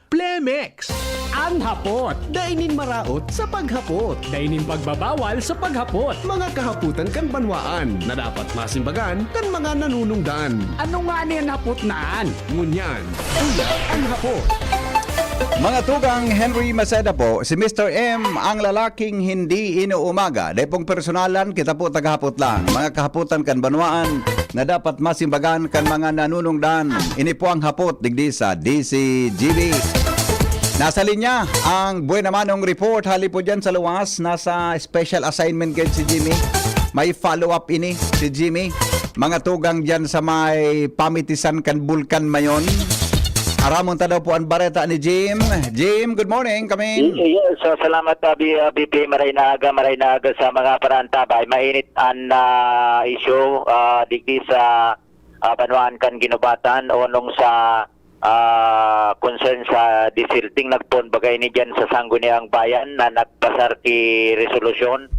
Plemex. Ang hapot. Dainin maraot sa paghapot. Dainin pagbabawal sa paghapot. Mga kahaputan kan banwaan na dapat masimbagan kan mga nanunungdan. Ano nga niyan hapot naan? Ngunyan, uya ang hapot. Mga tugang Henry Maceda po, si Mr. M ang lalaking hindi inuumaga. Dahil pong personalan, kita po tagahapot lang. Mga kahaputan kan banwaan na dapat masimbagan kan mga nanunungdan. Ini po ang hapot digdi sa DCGB. Nasa linya ang Buena Manong report. Hali po dyan sa luwas. Nasa special assignment kay si Jimmy. May follow-up ini si Jimmy. Mga tugang dyan sa may pamitisan kan Bulkan Mayon. Aramon ta daw po ang bareta ni Jim. Jim, good morning. Kami. Yes, so salamat BP maray na aga sa mga parantabay. Mainit ang issue digdi sa Banwaan kan Ginubatan o nung sa concern sa disilting nagpon bagay ni dyan sa Sangguniang Bayan na nagpasar ki resolusyon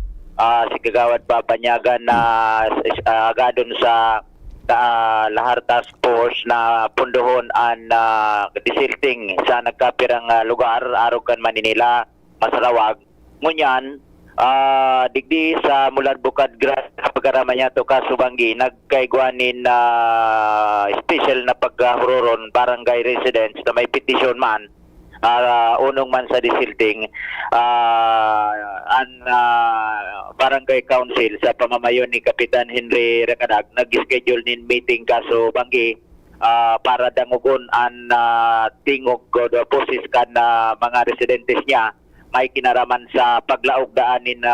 si Kagawad Babanyagan na agadon sa lahar task force na pundohon ang disilting sa nagkapirang lugar arugan Manila Masarawag ngunyan digdi sa Mulad Bukad Grand pagkarama niya to Kasubanggi nagkaigwanin special na paghuroron barangay residents na may petition man unong man sa disilting barangay council sa pamamayon ni Kapitan Henry Rakadag nag-schedule nin meeting kaso Banggi para dangugon ang tingog o poses kan mga residentes niya may kinaraman sa paglaog daanin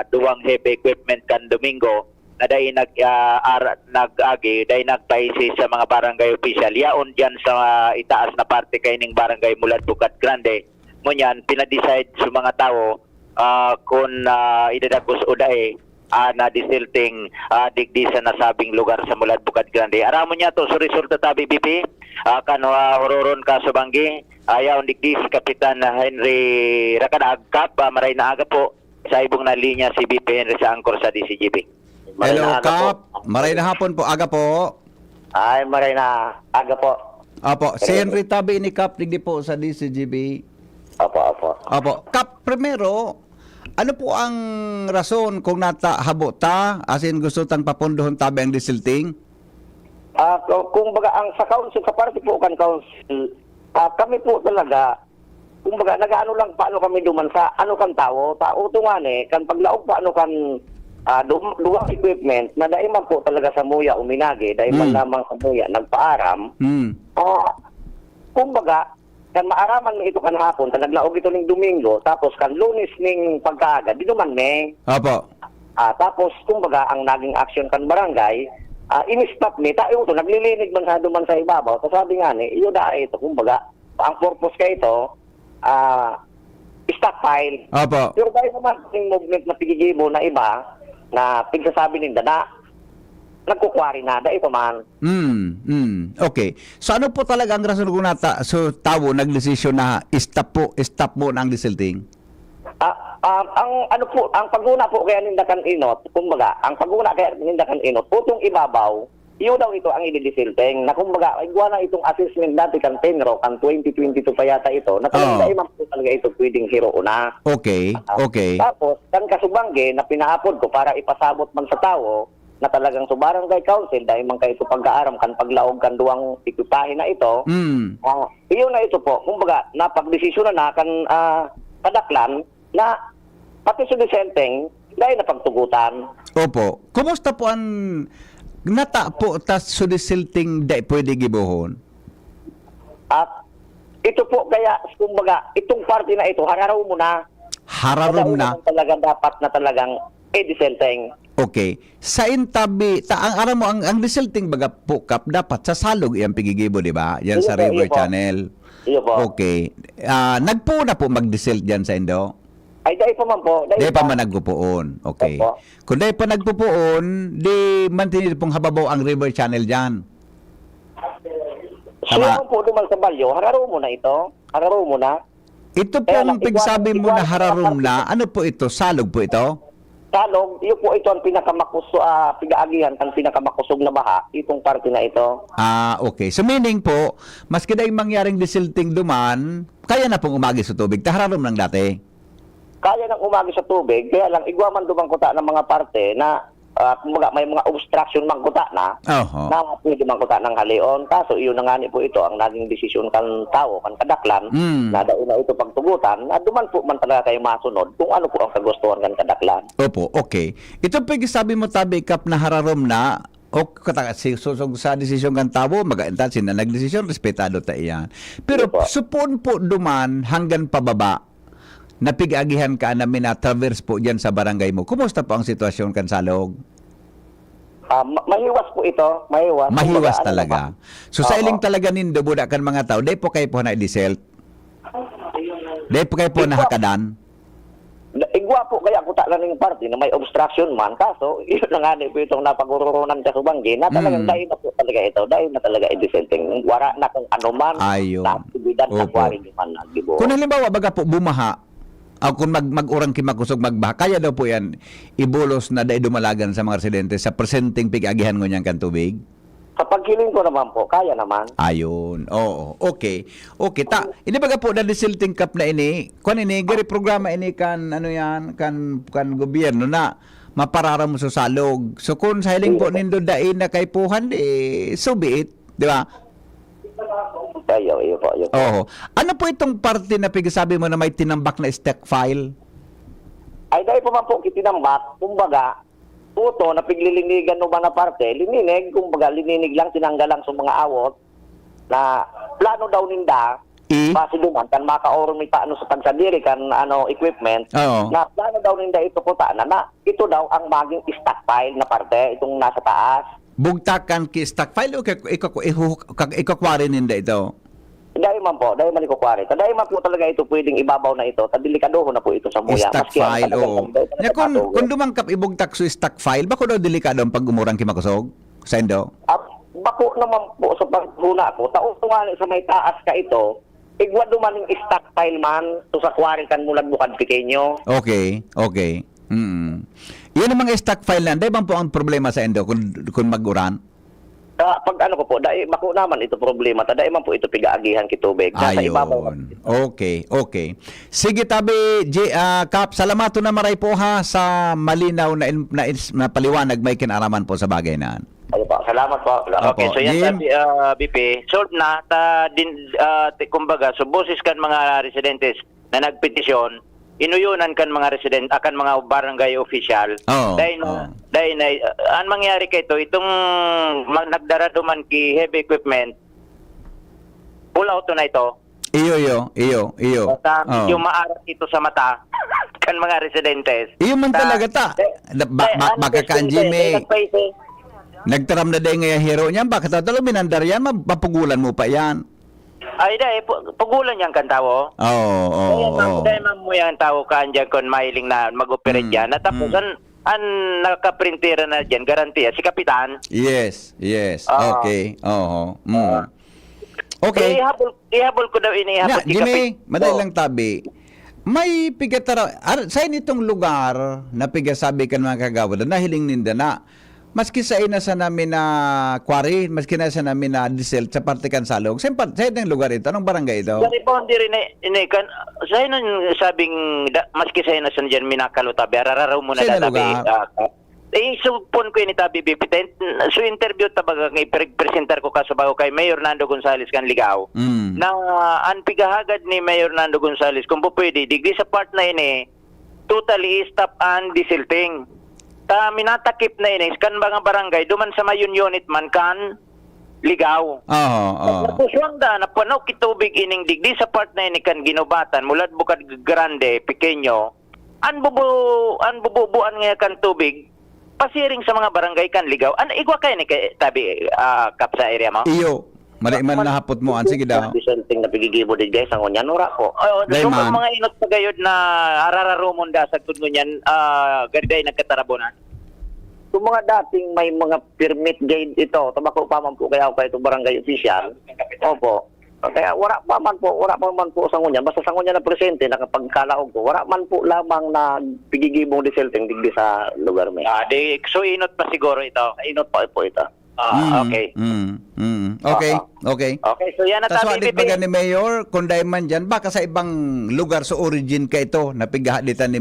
duwang heavy equipment kan Domingo na dahil nag-agi, dahil nagpaisi sa mga barangay official. Yaon dyan sa itaas na parte kaining barangay Mulad Bukad Grande. Ngunyan, pinadecide sa mga tao kung idadagos o dahi na disilting digdi sa nasabing lugar sa Mulad Bukad Grande. Aramon niya to, so resulta tabi BP, hororon ka Subanggi, ayaw digdi si Kapitan Henry Rakadag, Kap, maray na aga po sa ibong na linya si BP Henry sa angkor sa DCGB. Hello, Kap. Maray na hapon po. Aga po. Ay, maray na aga po. Apo, si Henry Tabi ni Kap digdi po sa DCGB. Opo. Apo. Kap, primero, ano po ang rason kung habo ta, as in gusto tang papundohon tabi ang disilting? Kung baga ang sa council, sa party po kan council, kami po talaga, kung baga nagaano lang paano kami duman sa ano kan tao to nga kan paglaog paano kan duwang equipment na dahil man po talaga sa muya uminagi, dahil man lamang sa muya nagpaaram. Kung baga, kan maaraman ito kan hapon, kan naglaog ito ning Domingo, tapos kan Lunes ning pagkaaga, di naman Apo. tapos kung baga ang naging action kan barangay, in-stop ni tayo ito, naglilinig man sa duman sa ibabaw. So sabi nga ni, iyo dahil ito, kung baga, ang purpose ka ito, stockpile. Apo. Pero dahil naman yung movement na pigigibo na iba, na pigsasabi ninda na nagkukwari na, dahil ito man. Okay. So ano po talaga ang rason kung so tawo nagdesisyon na stop mo ang disilting? Ang ano po, ang paguna po kaya nindakan inot, kumbaga, ang paguna kaya nindakan inot, putong ibabaw, iyo daw ito ang ididisilting, na kumbaga, igwa na itong assessment dati kan Tenro, kan 2022 pa yata ito, na talaga iman po talaga ito pwedeng hiro na. Okay. Tapos, kan Kasubanggi, na pinaapod ko para ipasabot man sa tao, na talagang sa barangay council, dahil man kayo ito pagkaaram, kan paglaog kan duwang equipahe na ito, iyo na ito po, kumbaga, napagdesisyon na kan kadaklan, na pati sa disilting, dahil napagtugutan. Opo. Kumusta po ang nata po tas sudisilting dai pwede gibuhon? At ito po kaya, kumbaga, itong party na ito, hararaw mo na. Hararom na. Talagang dapat na talagang disilting. Okay. Sa intabi, ang aram mo, ang disilting baga po Kap, dapat sa salog iyang pigigibo, di ba? Yan sa Iyo po, River iyo po. Channel. Iyo po. Okay. Nagpo na po magdisilt dyan sa Indo? Ay, dahil pa man po. Dahil pa man nagpupuon. Okay. Opo. Kung dahil pa nagpupuon, di mantinil pong hababaw ang River Channel dyan. So, Tama. po dumal sa balyo, hararaw mo na ito. Hararaw mo na. Ito Kaya pong lang, pigsabi mo na iguan- hararom na, ano po ito? Salog po ito? Talog, iyo po ito ang pinagaagihan, ang pinakamakusog na baha, itong parte na ito. Okay. So meaning po, maski dahil mangyaring disilting duman, kaya na pong umagi sa tubig. Tahararom lang dati. Kaya nang umagi sa tubig, kaya lang igwaman dumangkuta ng mga parte na kumbaga may mga obstruction mangkuta na Oho. na pwede mangkuta ng halion. Kaso iyon na nga ni po ito ang naging desisyon kan tao, kan kadaklan, na daw na ito pagtugutan, na duman po man talaga kayo masunod kung ano po ang kagustuhan kan kadaklan. Opo, okay. Ito pag sabi mo tabi kap na hararom na, o susog sa desisyon kan tao, mag-aantan sila nagdesisyon, respetado ta iyan. Pero Opo. supon po duman hanggang pababa, napig-agihan ka na minatraverse po dyan sa barangay mo. Kumusta po ang sitwasyon kan Salog? Mahiwas po ito, mahiwas. Mahiwas Kumbaga, talaga. ano So sa iling talaga nindo buda kan mga tao, dahil po kayo po na i-deselt. Dahil po kayo po nahakadan. Igwa po kaya kuta lang ng party na may obstruction man. Kaso, yun na nga ni po itong napagururunan sa Subanggi na talagang dahil na po talaga ito. Dahil na talaga i-deselting. Wala na kung ano man. Ayun. Na aktibidad na Opo. kwari man nagdibo. Kung halimbawa baga po bumaha, kung mag-urang kimakusog magbaha, kaya daw po yan ibulos na dahil dumalagan sa mga residente sa presenting pig-agihan ngunyan kan tubig? Sa paghiling ko naman po, kaya naman. Ayun. Oo. Okay. Okay. Ini baga po na disilting cup na ini, kung ini, gari programa ini kan, ano yan, kan gobyerno na maparara mo sa Salog. So kung sa hiling po nindo dain na kay puhan, so be it. Di ba? Iyo po. Oo. Ano po itong parte na pigsabi mo na may tinambak na stack file? Ay dahil po man po kitinambak, kumbaga, puto na piglilinigan no ba na parte, lininig, kumbaga lininig lang, tinanggal lang sa mga awot, na plano daw ninda, base duman, kan makaoron may paano sa tagsadiri, kan equipment, Oo. na plano daw ninda ito po na ito daw ang maging stockpile na parte, itong nasa taas. Bugtakan ki stack file o ikakwari ninda ito? Dahil man po, dahil man ikukwari. Dahil man po talaga ito pwedeng ibabaw na ito, tadilikadoho na po ito sa muya. Stack Maski ang file, talagang oo. tanda, Nya kung dumangkap ibugtak sa stack file, bako daw delikado ang pag-umurang kimakusog? Sa indo? Bako naman po sa paghuna ko, taong sa may taas ka ito, igwa duman yung stockpile man, to sa kwari kan mulag bukad pequeño. Okay. Yan ang mga stock file na, dahil bang po ang problema sa indo kung mag-uran? Pag ano ko po, dahil bako naman ito problema, dahil man po ito pigaagihan kitubig. Nasa ibabaw Ayun. Okay. Sige tabi, Kap, salamato na maray po ha sa malinaw na paliwanag may kinaraman po sa bagay na. Ano po, salamat po. Okay, so yan Jim? sabi, BP, solved na, kumbaga, so boses kan mga residentes na nagpetisyon, inuyunan kan mga resident, akan mga barangay official. Dahil ang mangyari kay ito, itong nagdaraduman ki heavy equipment, pull out na ito. Iyo. Yung maarat ito sa mata kan mga residentes. Iyo man talaga ta. Baka kan Jimmy. Nagtaram na dahil ngaya hero niyan, bakit tatalo minandar yan, mapapugulan mo pa yan. Ay, dahil, pagulan yan kan tao. Oo. Dahil mo yan tao ka dyan kung mahiling na mag-operate yan. At tapos, ang nakaprintera na dyan, garantiya, si Kapitan. Yes. Okay. Oo. Okay. Ihabol ko daw inihapon si Jimmy, Kapitan. madali lang tabi. May pigatara, sa initong lugar na pigasabi ka mga kagawad, nahiling ninda na, maski sa ina sa namin na quarry, maski na sa namin na diesel sa parte kan Salog. Sa itong lugar ito, anong barangay ito? Dari po, hindi rin inikan. Sa ino sabing, maski sa ino sa dyan, minakalutabi, arararaw mo na Sa databi. lugar? Supon ko ini tabi, Bipitent. So interview tabaga ngay presenter ko kasabaw kay Mayor Nando Gonzales kan Ligaw. Na ang pigahagad ni Mayor Nando Gonzales, kung po pwede, digdi sa part na ini, totally stop and desilting. Ta minatakip na inis kan mga barangay duman sa mayon unit man kan Ligaw. Napuswang da na puno kitubig ining digdi sa part na ini kan ginubatan mulad bukad grande pequeño. An bububuan nga kan tubig pasiring sa mga barangay kan Ligaw. An igwa kay ni kay tabi kap sa area mo? Iyo. Man nahapot mo an sige daw. Disenting na pigigibo din guys ang onyan ura po. So mga inot pagayod na arararumon da sa tudno niyan gariday nagkatarabonan. Kung mga dating may mga permit gate ito, tabako pa man po kaya ako itong barangay official. Opo. Kaya wala pa man po sa ngunya. Basta sa ngunya na presente, nakapagkalaog ko, wala man po lamang na pigigibong diselting digdi sa lugar may. So inot pa siguro ito. Inot pa po ito. Okay. Okay, okay. Okay, so yan na Tapos tabi, adit baga ni Mayor, kung dahil man dyan, baka sa ibang lugar sa origin ka ito, na pighahalitan ni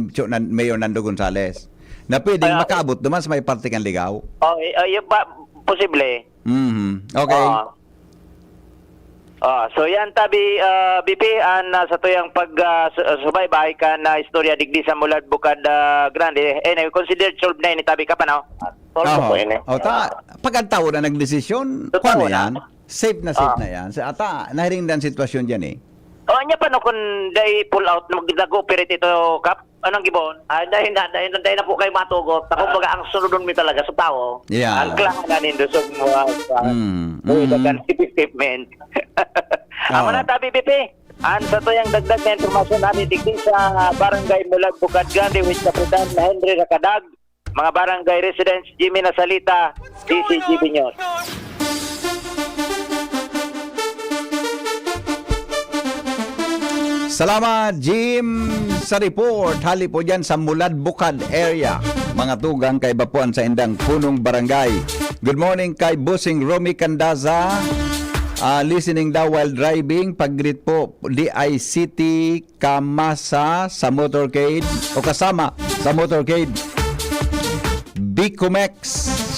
Mayor Nando Gonzales, na pwedeng makaabot naman sa may parte kang ligaw. Okay, yun ba, posible. Okay. So yan tabi BP sa tuyang pag subaybay ka na istorya digdi sa Mulad Bukad Grande considered solved na ini tabi ka pa no? Po ini. Pag ang tao na nagdesisyon, Totoo kung na. yan, safe na yan. Sa ata, nahiring dan sitwasyon dyan eh. Anya pa no kung day pull out na mag-operate ito kap? Anong gibon? Dahil na po kayo matugot. Ako baga ang sunodon mi talaga sa tao. Yeah. Ang klangan nindo sa mga dagan equipment. Amo na tabi BP. Sa tuyang dagdag na informasyon natin digdi sa Barangay Mulad Bukad Grande with Kapitan Henry Rakadag, mga barangay residents Jimmy Nasalita, DCGB News. Salamat, Jim, sa report. Hali po dyan sa Mulad Bukad area. Mga tugang kay Bapuan sa Indang Punong Barangay. Good morning kay Busing Romy Candaza. Listening daw while driving. Pag-greet po, DICT Kamasa sa motorcade o kasama sa motorcade. Bicomex.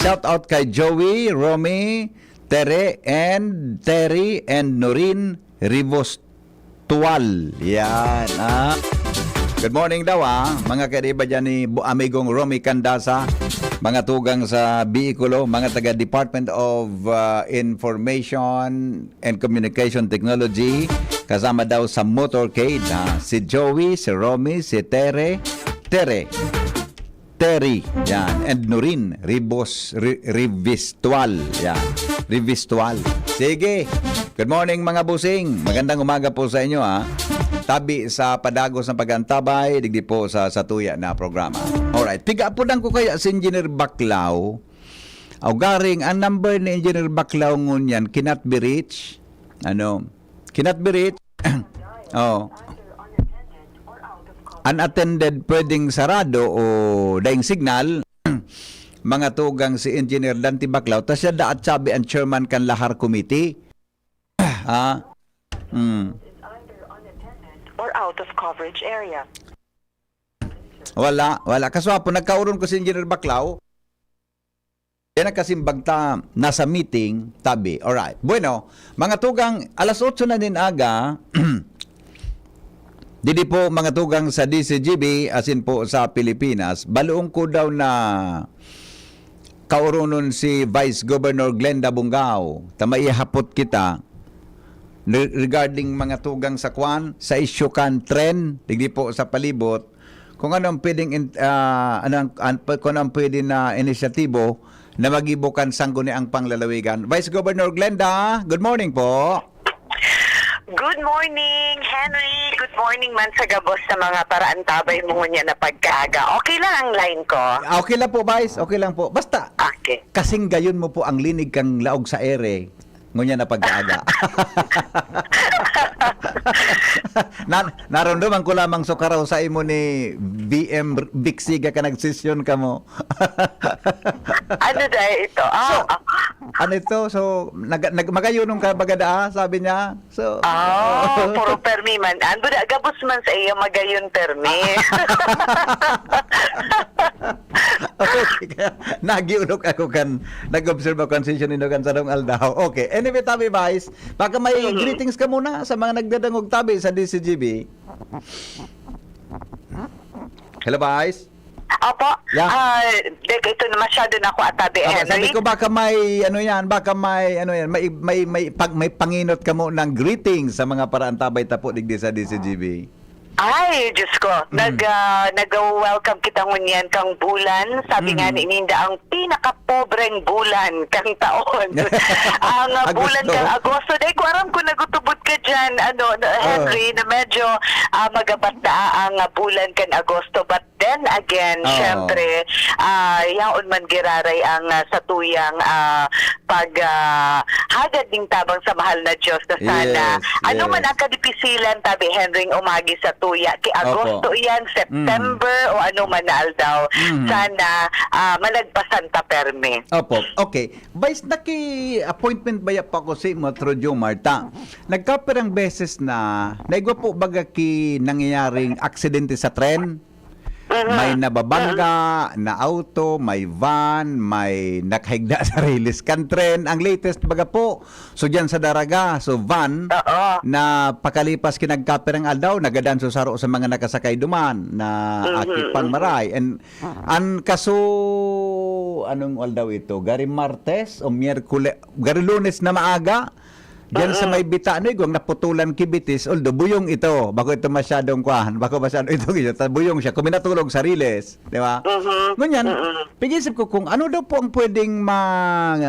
Shout out kay Joey, Romy, Terry and Norin Rivos Tuwal. Yan, Good morning daw, mga kaiba dyan ni amigong Romy Candasa, mga tugang sa Bicolo, mga taga Department of Information and Communication Technology, kasama daw sa motorcade, si Joey, si Romy, si Terry, yan, and Norin Rivistual, yan, Rivistual. Sige, good morning mga busing, magandang umaga po sa inyo, tabi sa padagos ng pagantabay, digdi po sa tuya na programa. Alright, piga po lang ko kaya si Engineer Baclaw, garing ang number ni Engineer Baclaw ngunyan, cannot be reached, cannot be reached, unattended, pwedeng sarado o daing signal, mga tugang si Engineer Dante Baclaw, tas siya daat sabi ang chairman kan Lahar Committee, or out of coverage area. Wala. Kaswapo, nagkauron ko si Engineer Baclaw, yan ang kasimbag ta, nasa meeting, tabi. Alright. Bueno, mga tugang, alas 8 na din aga, didi po mga tugang sa DCGB, asin po sa Pilipinas, baluong ko daw na kaurunon si Vice Governor Glenda Bungao, tamaihapot kita, regarding mga tugang sa kwan, sa issue kan trend, digdi po sa palibot, kung anong pwedeng, kung anong pwedeng na inisyatibo na magibukan sangguni ang panglalawigan. Vice Governor Glenda, good morning po. Good morning, Henry. Good morning man sa gabos sa mga paraan tabay mo niya na pagkaaga. Okay lang ang line ko. Okay lang po, Vice. Okay lang po. Basta, Okay. kasing gayon mo po ang linig kang laog sa ere. Ngunya na pagkaaga. Naramdaman ko lamang sukaraw sa imo ni BM Bixiga ka nagsesyon ka mo. Ano dahil ito? Ano ito? So, magayunong ka bagada, sabi niya. So, puro permi man. Ando da gabos man sa iyo magayon permi. okay, kaya nagiunok ako kan, nag-observe ako kan session nino kan sa dong aldaw. Okay, anyway, tabi Vice, baka may greetings ka muna sa mga nagdadangog tabi sa DCGB. Hello, Vice. Opo. Yeah. Ito na masyado na ako atabi, Henry. Sabi ko baka may may panginot ka mo ng greetings sa mga paraan tabay tapo digdi sa DCGB. Ay, Diyos ko. Nag-welcome kita ngunyan kang bulan. Sabi nga ni Ninda, ang pinaka-pobreng bulan kang taon. Ang bulan Agosto. kang Agosto. Dahil ko aram kung nagutubod ka dyan, Henry, na medyo magabat na ang bulan kang Agosto. But then again, syempre, yaon man giraray ang sa tuyang hagad ding tabang sa mahal na Diyos na sana. Yes, Ano man yes. ang kadipisilan, tabi Henry, umagi sa tuya. Ki Agosto yan, September, o ano man na aldaw. Sana malagpasan ta perme. Opo. Okay. Vice, naki-appointment ba pa ko si Matrodyo Marta? Nagkapirang beses na naigwa po baga ki nangyayaring aksidente sa tren? May nababangga na auto, may van, may nakhigda sa release kan tren. Ang latest baga po, so dyan sa Daraga, so van, na pakalipas kinagkapirang aldaw, nagadan so saro sa mga nakasakay duman na akit pang maray. And an kaso, anong aldaw ito? Gari Martes o Miyerkules, gari Lunes na maaga, diyan sa may bita no igwang naputulan kibitis, although buyong ito, bako ito masyadong kuhan, bako masyadong ito, buyong siya, kuminatulog sa riles, di ba? Ngunyan, pigisip ko kung ano daw po ang pwedeng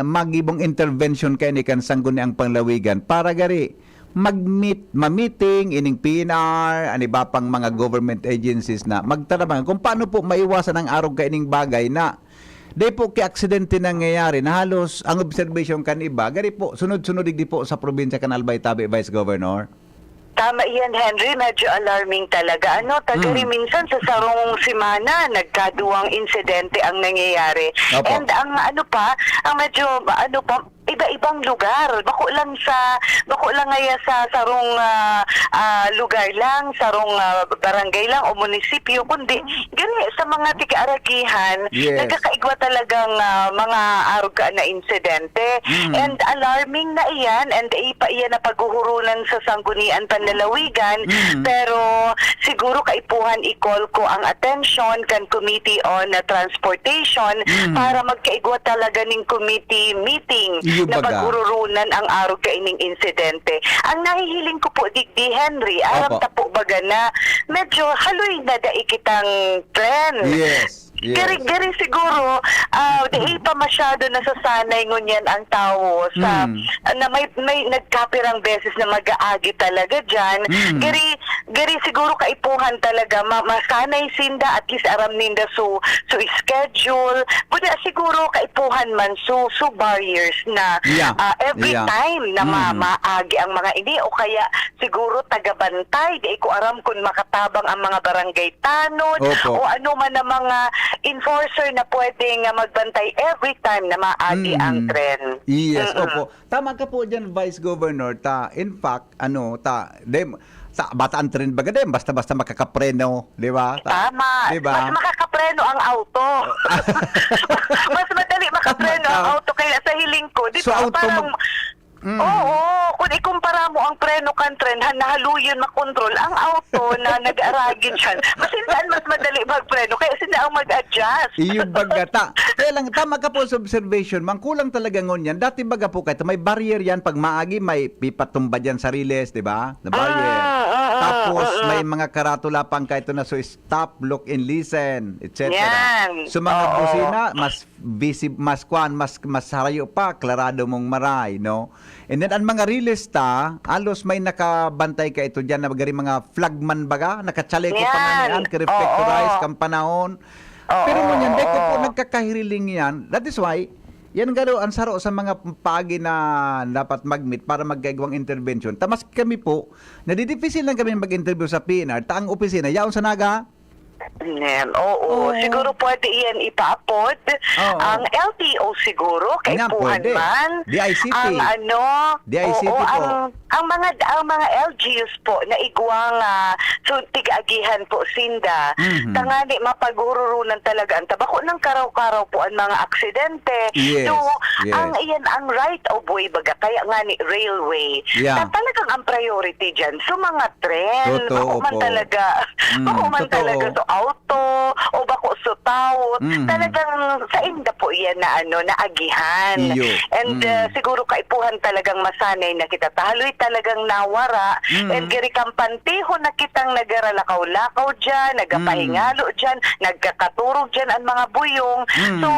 magibong intervention kay ni kan sangguni ang panglawigan para gari ma-meeting ining PNR, ani ba pang mga government agencies na magtarabangan kung paano po maiwasan ang arog kay ining bagay na Day po ki aksidente nangyayari na halos ang observation kan iba, gari po sunod-sunod di po sa probinsya kan Albay Tabi, Vice Governor. Tama yan, Henry. Medyo alarming talaga. Tagari minsan sa sarong simana, nagkaduwang insidente ang nangyayari. Opo. And ang ang medyo, iba-ibang lugar. Bako lang ngaya sa sarong lugar lang, sarong barangay lang o munisipyo, kundi gani sa mga tika-aragihan, Yes. nagkakaigwa talagang mga arog na insidente. And alarming na iyan, and ipa iyan na paghuhurunan sa sanggunian panlalawigan, pero siguro kaipuhan i-call ko ang attention kan Committee on Transportation para magkaigwa talaga ning committee meeting na baga. paghururunan ang arog kaining insidente. Ang nahihiling ko po digdi Henry, aram Opo. ta po baga na medyo haloy na dai kitang trend. Yes. Gari siguro, di pa masyado nasasanay ngunyan ang tao sa, na may nagkapirang beses na mag-aagi talaga dyan. Gari siguro kaipuhan talaga, masanay sinda, at least aram ninda so schedule. Buda siguro kaipuhan man so barriers na every time na maagi ang mga ini, o kaya siguro tagabantay, di ko aram kung makatabang ang mga barangay tanod, Opo. o ano man na mga enforcer na pwedeng magbantay every time na maagi ang tren. Yes, opo. Tama ka po dyan, Vice Governor. In fact, bataan tren baga din, basta-basta makakapreno, di ba? Tama. Diba? Mas makakapreno ang auto. Mas madali makapreno ang auto kaya sa hiling ko. Di So, ba? auto Parang, oo, kung ikumpara mo ang preno kan tren, nahaluyon makontrol ang auto na nag-aragin dyan. Mas madali magpreno, kaya sila ang mag-adjust. Iyo bagata. Kaya lang, tama ka po sa observation, mangkulang talaga ngunyan. Dati baga po kayo, may barrier yan. Pag maagi, may pipatumba dyan sa riles, di ba? Na barrier. Tapos, may mga karatula pang kahit na so stop, look, and listen, etc. Yan. So, mga busina, mas visible, mas harayo pa, klarado mong maray, no? And then, ang mga realista, alos may nakabantay ka ito dyan na bagari mga flagman baga, nakatsale ko pa nga yan, ka-reflectorize, kang panahon. Pero ngunyan, dahil ko po nagkakahiriling yan, that is why, yan garo ang saro sa mga pagi na dapat mag-meet para magkagawang intervention. Tamas kami po, nadidipisil lang kami mag-interview sa PNR, taang opisina, yaon sa naga. Oo, siguro pwede iyan ipaapod. Ang LTO siguro, kaipuhan pwede. man. DICT. Ang DICT po. ang mga LGUs po na igwang tigagihan po sinda. Tangani mapaghururunan talaga ang tabako ng karaw-karaw po ang mga aksidente. Yes, So, yes. ang iyan ang right of way baga kaya nga ni railway. Yeah. Na talagang ang priority diyan so mga tren, Totoo bako man po. talaga. Bako man Totoo. talaga so auto o bako so tao, Mhm. talagang sa inda po yan na na agihan. Iyo. And siguro kaipuhan talagang masanay na kita. Taloy talagang nawara. And giri kampantiho na kitang nagaralakaw-lakaw dyan, nagapahingalo dyan, nagkakaturog dyan ang mga buyong. So,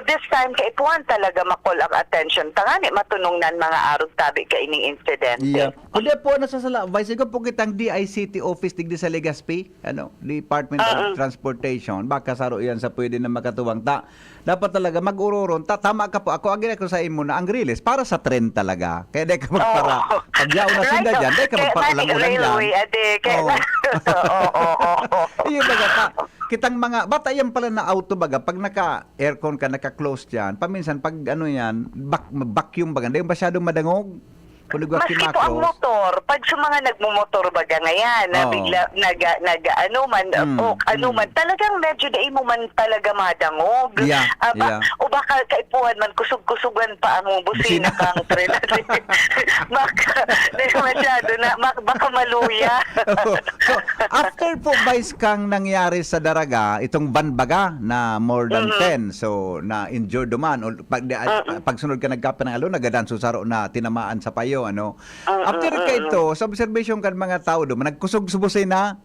this time, kaipuhan talaga makol ang attention. Tangani, matunong nan mga arog tabi ka ining incident. Yeah. Kundi po nasasala, Vice ko po kitang DICT office digdi sa Legazpi, Department of Transportation. Baka saro yan sa pwede na makatuwang ta. Dapat talaga mag-uroron. Tama ka po. Ako agad ako sa imo na ang release para sa trend talaga. Kaya di ka magpara. Pag yaw na sinda dyan, di ka magpakulang-ulang dyan. Iyon baga ta. Kitang mga, bata yan pala na auto baga, pag naka-aircon ka, naka-close dyan, paminsan pag vacuum baga, hindi masyadong madangog. Maski po ang motor, pag sa mga nagmumotor baga ngayon, na bigla talagang medyo dai mo man talaga madangog. Yeah. O baka kaipuhan man, kusog-kusugan pa ang busina kang tren. Baka, masyado na, baka maluya. So, after po, Vice, kang nangyari sa Daraga, itong banbaga na more than 10, so na-injured duman, o pag sunod ka nagkapa ng alo, nagadanso saro na tinamaan sa payo, after ka ito, sa observation kan mga tao doon, nagkusog-subusin na.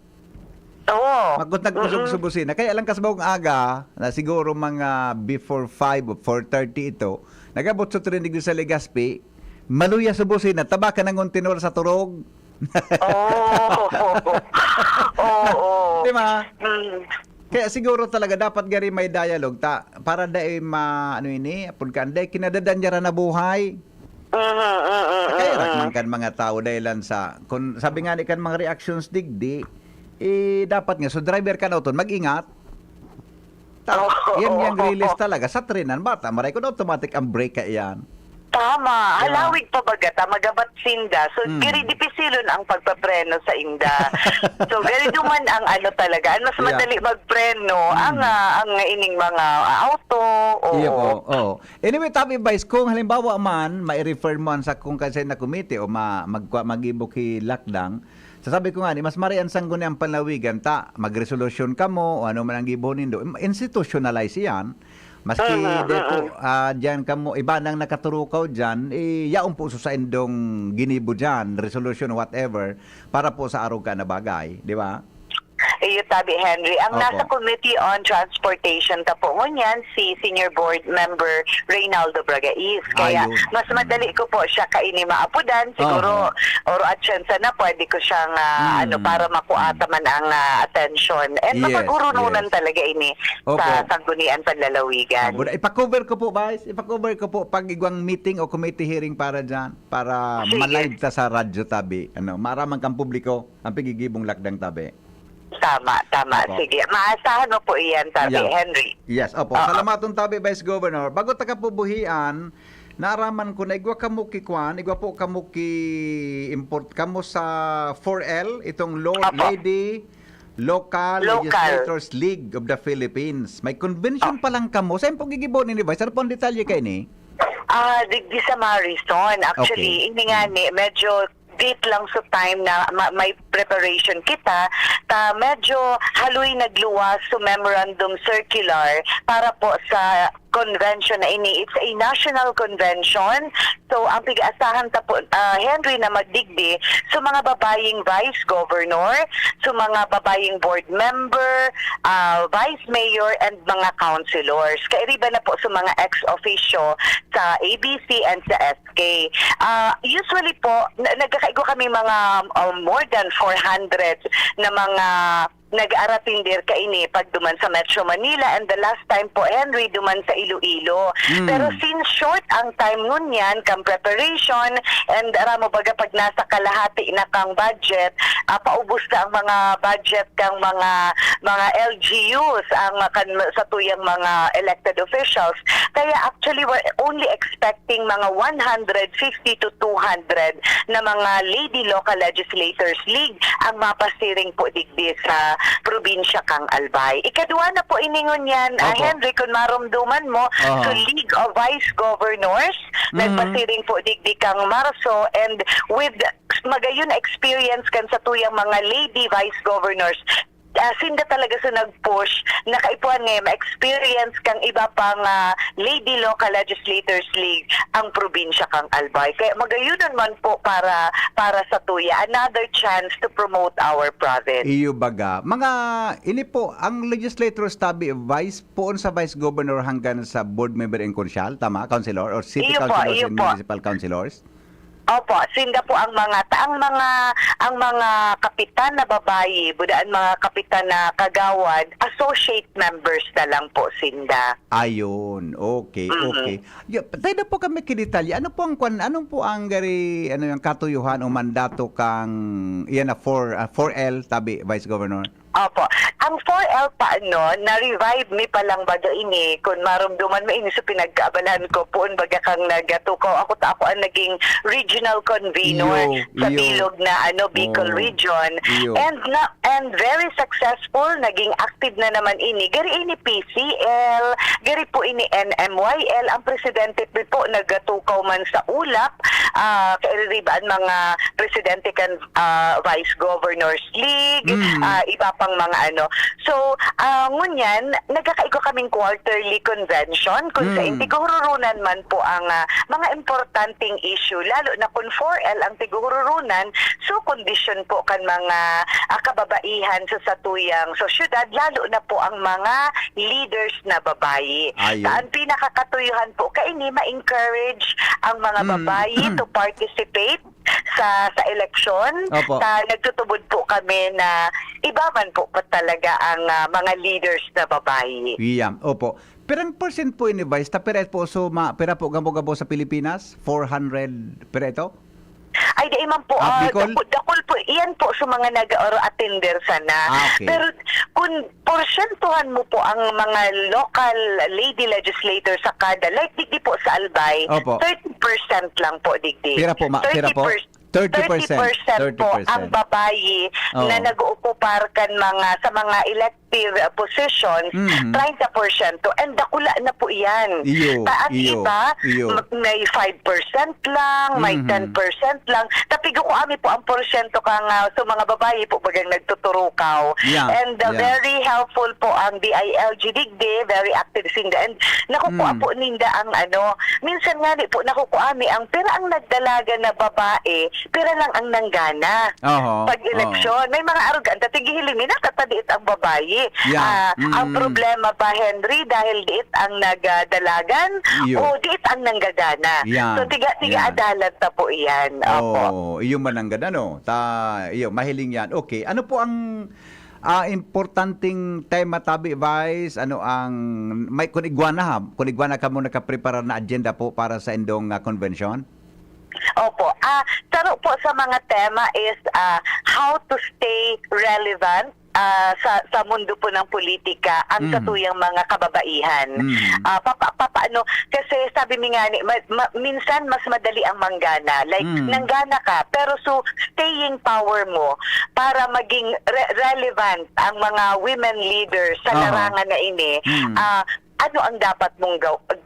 Oo. Nagkusog-subusin na. Kaya lang kasabawang aga, na siguro mga before 5 o 4:30 ito, nagabot sa trinig sa Legazpi, maluya subusin na, tabaka ng kontinor sa turog. Oo. Di ba? Kaya siguro talaga dapat gari may dialogue para dai apod ka anday kinadadanjara na buhay. Kaya man kan mga tao dahilan sa kung sabi nga ni kan mga reactions digdi dapat nga so driver ka na uton mag-ingat. Yan yung release talaga sa trenan bata maray kun automatic ang brake ka iyan. Tama. Halawig pa bagata, magabat sinda. So, giri dipisilon ang pagpapreno sa inda. So, gari duman ang talaga. Mas madali magpreno ang ining mga auto. Iyo po. Anyway, Tabi Vice, kung halimbawa man, mai-refer mo sa kung kasi na committee o mag-ibuki lakdang, sasabi ko nga, mas marian sangguni ang panlawigan, mag-resolution ka mo, o ano man ang gibonin do, institutionalize yan. Maski depo diyan kamo iba nang nakaturukaw diyan yaon po sa indong ginibo diyan resolution whatever para po sa araw ka na bagay, di ba? Iyo Tabi Henry, ang nasa Committee on Transportation tapo ngunyan si Senior Board Member Reynaldo Bragais. Kaya mas madali ko po siya kaini maapudan siguro or at chance na pwede ko siyang para makuata man ang attention and mapagurununan talaga ini sa sanggunian panlalawigan. Ipa-cover ko po Vice, pag igwang meeting o committee hearing para diyan para ma-live ta sa radyo Tabi. Maramang kang publiko ang pigigibong lakdang Tabi. Tama. Sige. Maasahan mo po iyan, Tabi Henry. Yes, opo. Salamatong Tabi, Vice Governor. Bago ta kapubuhian, naaraman ko na igwa kamo igwa po kamo import kamo sa 4L, itong Lady Local Legislators League of the Philippines. May convention pa lang kamo. Saan po gigibonin ni Vice? Ano po ang detalye kayo ni? Digdi sa Marison. Actually, ini nga ni, medyo date lang sa time na may preparation kita, medyo haloy nagluwas sa memorandum circular para po sa convention na ini. It's a national convention. So, ang pig-asahan po, Henry, na magdigdi sa mga babaying vice governor, sa mga babaying board member, vice mayor, and mga councilors. Kairiba na po sa mga ex-officio sa ABC and sa SK. Usually po, nagkakaigo kami mga more than 400 na mga nag-aratindir ka ini pag duman sa Metro Manila and the last time po Henry duman sa Iloilo. Pero since short ang time ngunyan kang preparation and aramo baga pag nasa kalahati na kang budget, paubos na ang mga budget kang mga LGUs ang sa tuyang mga elected officials. Kaya actually we're only expecting mga 150 to 200 na mga Lady Local Legislators League ang mapasiring po digdi sa probinsya kang Albay. Ikadua na po iningon yan, Henry, kung marumduman mo, so League of Vice Governors, nagpasiring po digdi kang Marso, and with magayon experience kan sa tuyang mga Lady Vice Governors, sinda talaga sa nag-push na kaipuan ngayon ma-experience kang iba pang Lady Local Legislators League ang probinsya kang Albay. Kaya magayunan man po para sa tuya, another chance to promote our province. Iyo baga. Mga ini po ang legislators tabi vice poon sa vice governor hanggang sa board member and consul, tama, councilor or city Iyo po, councilors iyo and po. municipal councilors? Opo, sinda po ang mga kapitan na babayi, budaan mga kapitan na kagawad, associate members na lang po sinda. Ayun. Okay, okay. Tayo na po kami kidetalye. Ano po ang gari yung katuyuhan o mandato kang iyan na 4L tabi vice governor? Opo. Ang 4L pa na-revive mi pa lang baga ini kung marumduman mo ini sa pinagkaabalahan ko poon baga kang nagatukaw. Ako ang naging regional convener sa bilog na Bicol region. And very successful, naging active na naman ini. Gari ini PCL, gari po ini NMYL. Ang presidente po nagatukaw man sa ulap, kairibaan mga presidente kan vice governors league, iba pang mga So, ngunyan, nagkakaigo kaming quarterly convention kung sa tigururunan man po ang mga importanteng issue, lalo na kung 4L ang tigururunan, so condition po kan mga kababaihan sa satuyang sosyudad, lalo na po ang mga leaders na babayi. Ang pinakakatuyuhan po, kaini ma-encourage ang mga babayi to participate sa eleksyon. Nagtutubod po kami na iba man po pa talaga ang mga leaders na babae. Opo. Perang percent po ini vice pera po pera po gabo-gabo sa Pilipinas 400 pera ito? Ay, di man po, dakol po, iyan po sa mga nag-attender sana. Okay. Pero kung porsyentuhan mo po ang mga local lady legislators sa kada, like digdi po sa Albay, 30% lang po digdi. Pera po, pera po? 30% po ang babayi na nag-uupar kan sa mga elective positions, 30%. And dakula na po yan. At iba, may 5% lang, may 10% lang. Tapigo ko kami po ang porsyento sa mga babayi po bagang nagtuturukaw. And very helpful po ang DILG digdi, very active sinda. And nakukuha po ninda ang minsan nga po nakukuha mi ang pera ang nagdalaga na babae, pera lang ang nanggana. Pag-eleksyon, may mga arugante, tigihilimin na katadiit ang babayi. Ang problema pa, Henry, dahil diit ang nagdalagan o diit ang nanggagana. So, tiga adalat na po iyan. Yung mananggana, mahiling yan. Okay, ano po ang importanteng tema tabi vice may kunigwana ka mo nakaprepara na agenda po para sa indong convention? Opo. Taro po sa mga tema is how to stay relevant sa mundo po ng politika ang katuyang mga kababaihan. Paano? Kasi sabi mi nga minsan mas madali ang manggana. Like, nanggana ka, pero so staying power mo para maging relevant ang mga women leaders sa larangan na ini, ano ang dapat mong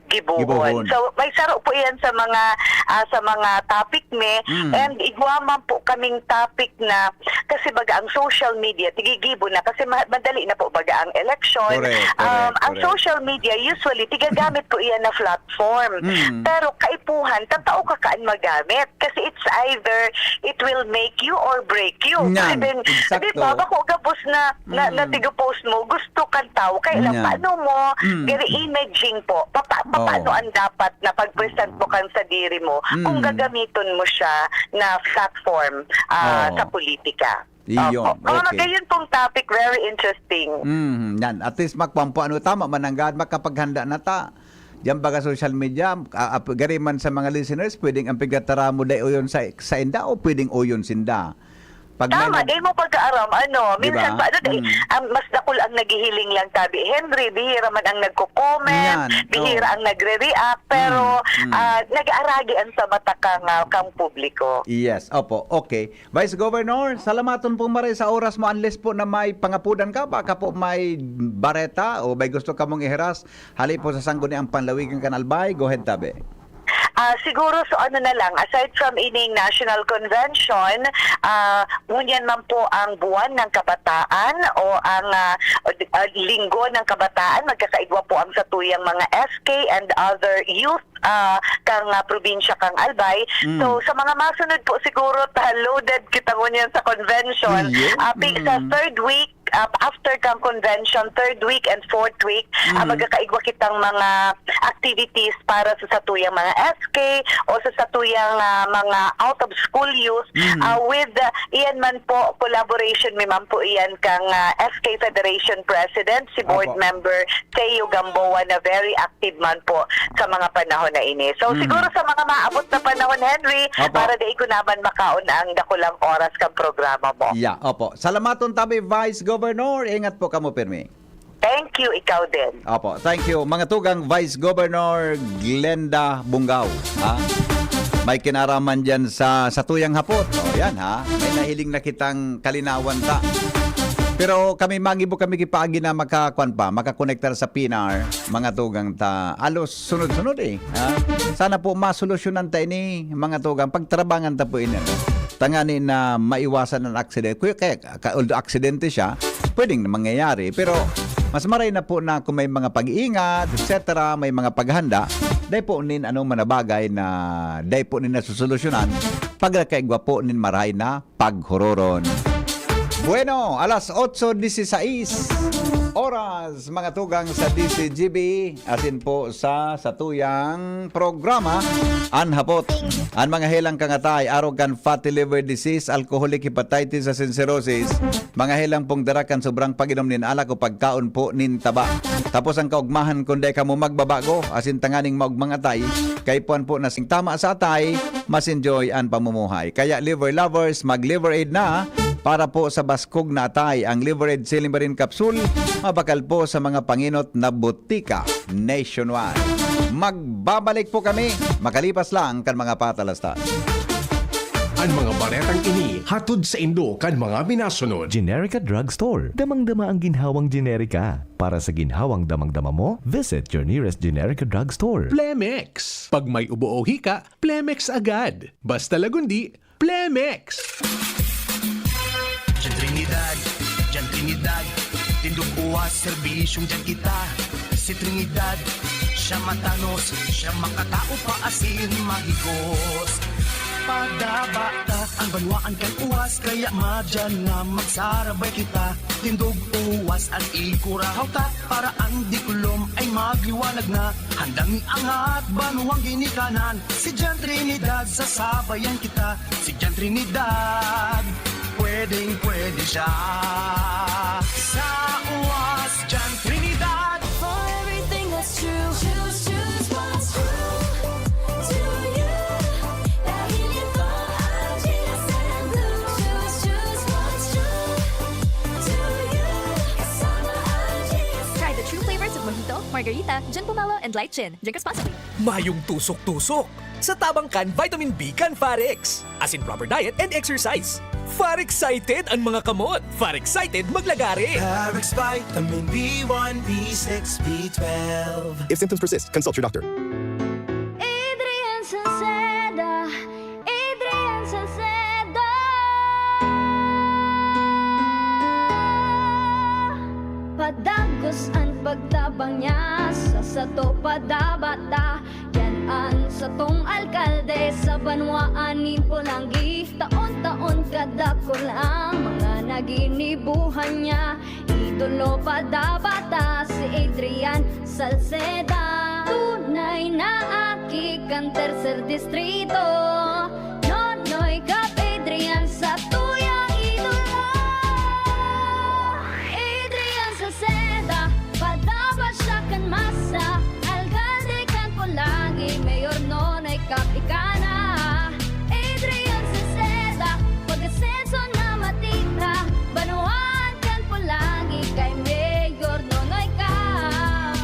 gibuhon. So may saro po yan sa mga topic and igwaman po kaming topic na kasi baga ang social media tigigibo na kasi madali na po baga ang election. Ang social media usually tigagamit po iyan na platform. Pero kaipuhan tatao ka kaan magamit kasi it's either it will make you or break you. Di ba bako gabos na tiga-post mo gusto kang tao kaya lang paano mo imaging po paano ang dapat na pag-present mo kan sa diri mo kung gagamiton mo siya na platform sa politika. Magayon pong topic, very interesting. Yan, at least magpampo tama mananggad makapaghanda na ta. Diyan baga social media, gari man sa mga listeners, pwedeng ang pigatara mo day uyon sa inda o pwedeng uyon sinda. Tama, dahil mo pagkaaram, minsan pa, mas dakol ang naghihiling lang tabi. Henry, bihira man ang nagko-comment, bihira ang nagre-react, pero nag-aaragian sa mata kang publiko. Yes, opo, okay. Vice Governor, salamaton po maray sa oras mo unless po na may pangapudan ka, baka po may bareta o may gusto ka mong ihiras, hali po sa sangguni ang panlawigan kanalbay, go ahead tabi. siguro so ano na lang, aside from ining National Convention, ngunyan man po ang buwan ng kabataan o ang linggo ng kabataan, magkakaigwa po ang satuyang mga SK and other youth kang probinsya kang Albay. So sa mga masunod po siguro loaded kita ngunyan sa convention. Sa third week, after kang convention, third week and fourth week, magkakaigwa kitang mga activities para sa satuyang mga SK o sa satuyang mga out of school youth with iyan man po collaboration man po iyan kang SK Federation President, si board member Teo Gamboa na very active man po sa mga panahon na ini. So siguro sa mga maabot na panahon, Henry, para di ko naman makaon ang dakulang oras kang programa mo. Yeah, opo. Salamaton tabi, Vice Governor. Ingat po kamo pirmi. Thank you, ikaw din. Opo, thank you. Mga tugang Vice Governor Glenda Bungaw. Ha? May kinaraman dyan sa tuyang hapot. O yan ha. May nahiling na kitang kalinawan ta. Pero kami magibo kami kipagi na makakonektar sa PNR, mga tugang ta. Alos sunod-sunod eh. Ha? Sana po masolusyonan ta ini, mga tugang. Pagtrabangan ta po ini. Tangani na maiwasan ng aksidente. Kaya although aksidente siya, pwedeng na mangyayari. Pero mas maray na po na kung may mga pag-iingat, etc., may mga paghanda, dahil po nin anong manabagay na dahil po nin nasusolusyonan, pagkakaigwa po nin maray na paghuroron. Bueno, alas 8:16 oras, mga tugang sa DCGB, asin po sa satuyang programa, Anhapot. Ang mga helang kangatay, arrogant fatty liver disease, alcoholic hepatitis, asin cirrhosis, mga helang pong darakan sobrang paginom nin alak o pagkaon po nin taba. Tapos ang kaugmahan kundi ka mo magbabago, asin tanganing maugmang atay, kay puan po nasing tama sa atay, mas enjoy ang pamumuhay. Kaya liver lovers, mag-liver aid na, para po sa baskog na atay, ang Liver Aid Silimarin Capsule, mabakal po sa mga panginot na butika nationwide. Magbabalik po kami, makalipas lang kan mga patalastas. Ang mga baretang ini hatod sa Indo kan mga minasunod. Generica Drugstore. Damang-dama ang ginhawang generika. Para sa ginhawang damang-dama mo, visit your nearest Generica Drugstore. Plemex. Pag may ubo o hika, Plemex agad. Basta lagundi, Plemex. Diyan Trinidad, tindog uwas, serbisyong dyan kita. Si Trinidad, siya matanos, siya makatao pa asin mahigos. Padabata, ang banwaan kan uwas, kaya madyan nga magsarabay kita. Tindog uwas at ikurahaw ta, para ang dikulom ay magliwanag na. Handang iangat, banuang ginikanan, si Diyan Trinidad, sasabayan kita. Si Diyan Trinidad, pwedeng-pwede siya. Sa uwas, Diyan Trinidad. For everything that's true, choose what's true to you. Dahil ito ang GSM Blue. Choose what's true to you. Kasama ang GSM. Try the true flavors of Mojito, Margarita, Gin Pomelo, and Light Gin. Drink responsibly. Mayong tusok-tusok. Sa tabang kan, vitamin B kan Farex. As in proper diet and exercise. Far-excited ang mga kamot. Far-excited maglagari. Farex Vitamin B1, B6, B12. If symptoms persist, consult your doctor. Adrian Salceda, Adrian Salceda. Padagos ang pagtabang niya, sa sato padabata. Yan ang satong alkalde sa banwaan ni Pulangi. Taon-taon kada ko lang mga naginibuhan niya. Idolo padabata si Adrian Salceda. Tunay na aki kan tercer distrito. Nonoy kap Adrian sa tuyang idolo. Adrian Salceda, padaba siya kan masa. Alcalde kan Pulangi, mayor nonoy kap ikana. Adrian Salceda, pag-asenso na matita. Banuan kan Pulangi, kay mayor nonoy kap.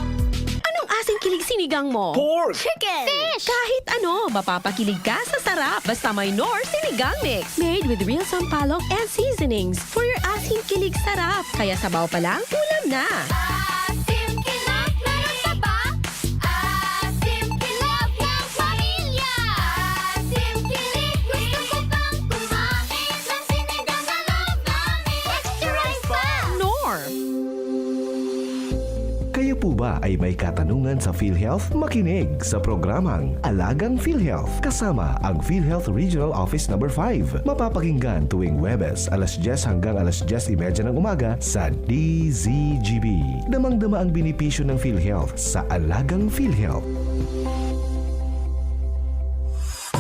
Anong asing kilig sinigang mo? Pork! Chicken! Fish! Kahit ano, mapapakilig ka sa sarap. Basta may Nor Sinigang Mix. Made with real sampalok and seasonings for your asing kilig sarap. Kaya sabaw pa lang, ulam na. Asim kinap na ng taba. Asim kinap ng pamilya. po ba ay may katanungan sa PhilHealth? Makinig sa programang Alagang PhilHealth kasama ang PhilHealth Regional Office No. 5. Mapapakinggan tuwing Webes, alas 10 hanggang alas 10:30 ng umaga sa DZGB. Damang-dama ang benepisyo ng PhilHealth sa Alagang PhilHealth.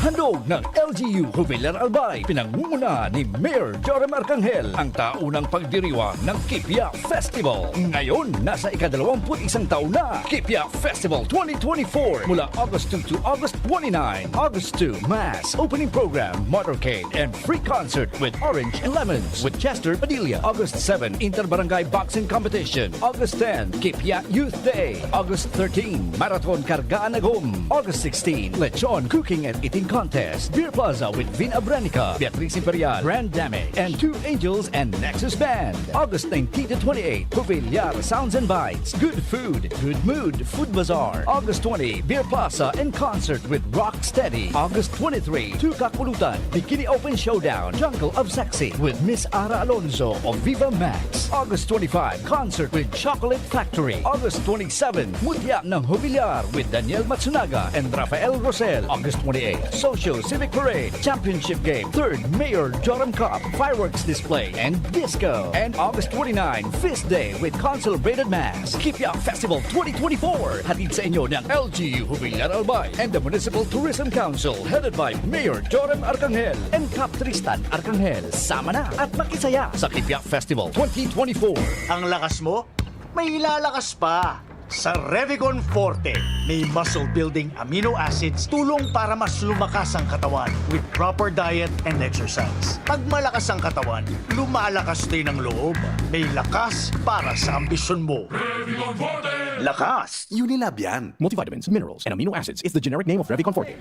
Handog ng LGU Jubilar Albay, pinangunguna ni Mayor Joram Arcangel ang taunang pagdiriwang ng Kipia Festival. Ngayon, nasa ika-21 taon na Kipia Festival 2024 mula August 2 to August 29. August 2, Mass, opening program, motorcade, and free concert with Orange and Lemons with Chester Padilla. August 7, Inter-Barangay Boxing Competition. August 10, Kipia Youth Day. August 13, Marathon Kargaan Agum. August 16, Lechon Cooking and Eating Contest. Beer Plaza with Vin Abranica, Beatriz Imperial, Grand Damage, and Two Angels and Nexus Band. August 19 to 28, Jubilar Sounds and Bites. Good food, good mood, Food Bazaar. August 20, Beer Plaza and concert with Rock Steady. August 23, Tukak Ulutan, Bikini Open Showdown, Jungle of Sexy with Miss Ara Alonso of Viva Max. August 25, concert with Chocolate Factory. August 27, Mutya ng Jubilar with Daniel Matsunaga and Rafael Rosel. August 28, Social Civic Parade, Championship Game, 3rd Mayor Joram Cup, Fireworks Display, and Disco. And August 29, Feast Day with Consolidated Mass. Kipia Festival 2024. Hatid sa inyo ng LGU Jubilar Albay and the Municipal Tourism Council headed by Mayor Joram Arcangel and Cap Tristan Arcangel. Sama na at makisaya sa Kipia Festival 2024. Ang lakas mo, may ilalakas pa. Sa Revicon Forte, may muscle-building amino acids tulong para mas lumakas ang katawan with proper diet and exercise. Pag malakas ang katawan, lumalakas din ang loob. May lakas para sa ambisyon mo. Revicon Forte! Lakas! Unilab yan. Multivitamins, minerals, and amino acids is the generic name of Revicon Forte.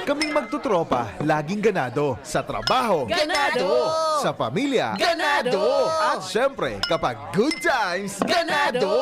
Kaming magtutropa, laging ganado. Sa trabaho, Ganado! Sa pamilya, Ganado! At syempre, kapag good times, Ganado!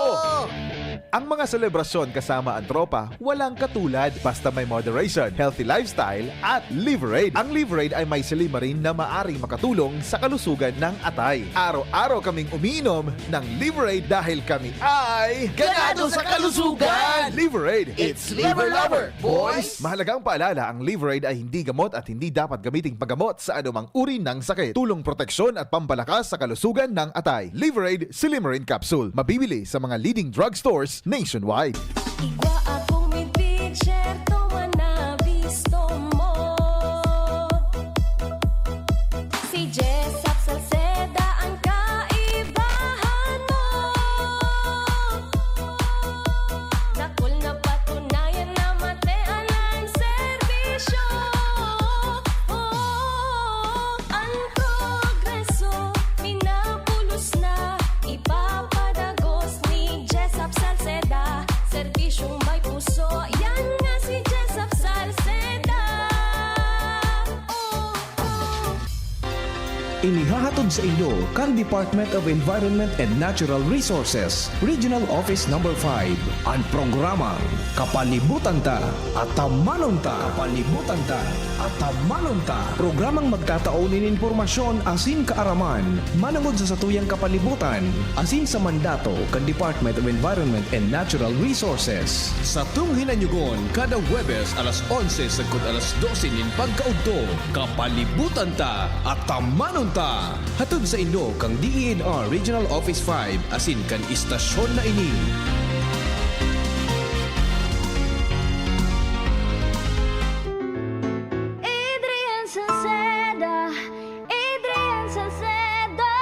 Ang mga selebrasyon kasama ang tropa, walang katulad basta may moderation, healthy lifestyle at Liverade. Ang Liverade ay may silimarin na maaring makatulong sa kalusugan ng atay. Araw-araw kaming umiinom ng Liverade dahil kami ay Ganado sa kalusugan! Liverade, It's Liver Lover, boys! Mahalagang paalala, ang Liverade ay hindi gamot at hindi dapat gamiting paggamot sa anumang uri ng sakit. Tulong proteksyon at pampalakas sa kalusugan ng atay. Liverade Silimarin Capsule. Mabibili sa mga leading drugstores nationwide. Igwa akong bibig, syerto na visto mo. Si Jessup Salceda ang kaibahan mo. Dakol na patunayan na matean ang serbisyo. Ang progreso, pinapulos na, ipapadagos ni Jessup Salceda. Serbisyong may puso, yan nga si Jessup Salceda. Inihahatod sa inyo kan Department of Environment and Natural Resources, Regional Office No. 5, ang programang Kapalibutan Ta at Tamanon Ta. Kapalibutan Ta at Tamanon Ta. Programang magtataunin informasyon asin kaaraman, manangod sa satuyang kapalibutan, asin sa mandato kan Department of Environment and Natural Resources. Sa tunghinanyugon, kada Webes alas 11 sagkod alas 12 nin pagkaudto, Kapalibutan Ta at Tamanon Ta. Hatod sa inyo kang DENR Regional Office 5 asin kan istasyon na ini. Adrian Salceda, Adrian Salceda.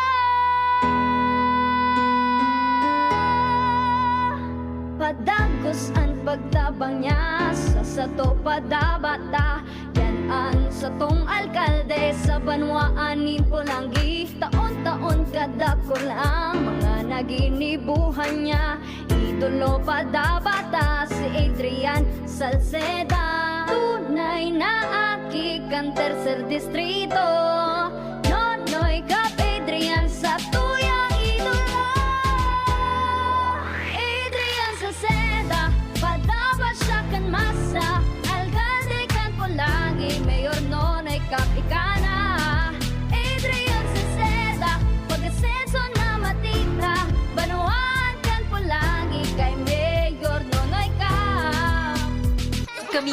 Padagos ang pagtabang niya sa sato padabata. Yan ang satong alkalde sa banwaan ni Pulangi. Taon-taon kadako lang mga naginibuhan niya. Idolo padabata si Adrian Salceda. Tunay na aki kan tercer distrito. Nonoy kap Adrian sa tuyang idolo. Adrian Salceda, padaba siya kan masa. Alcalde kan Pulangi, mayor nonoy kap ikana. Adrian Salceda, pag-asenso na matita. Banuan kan Pulangi kay mayor.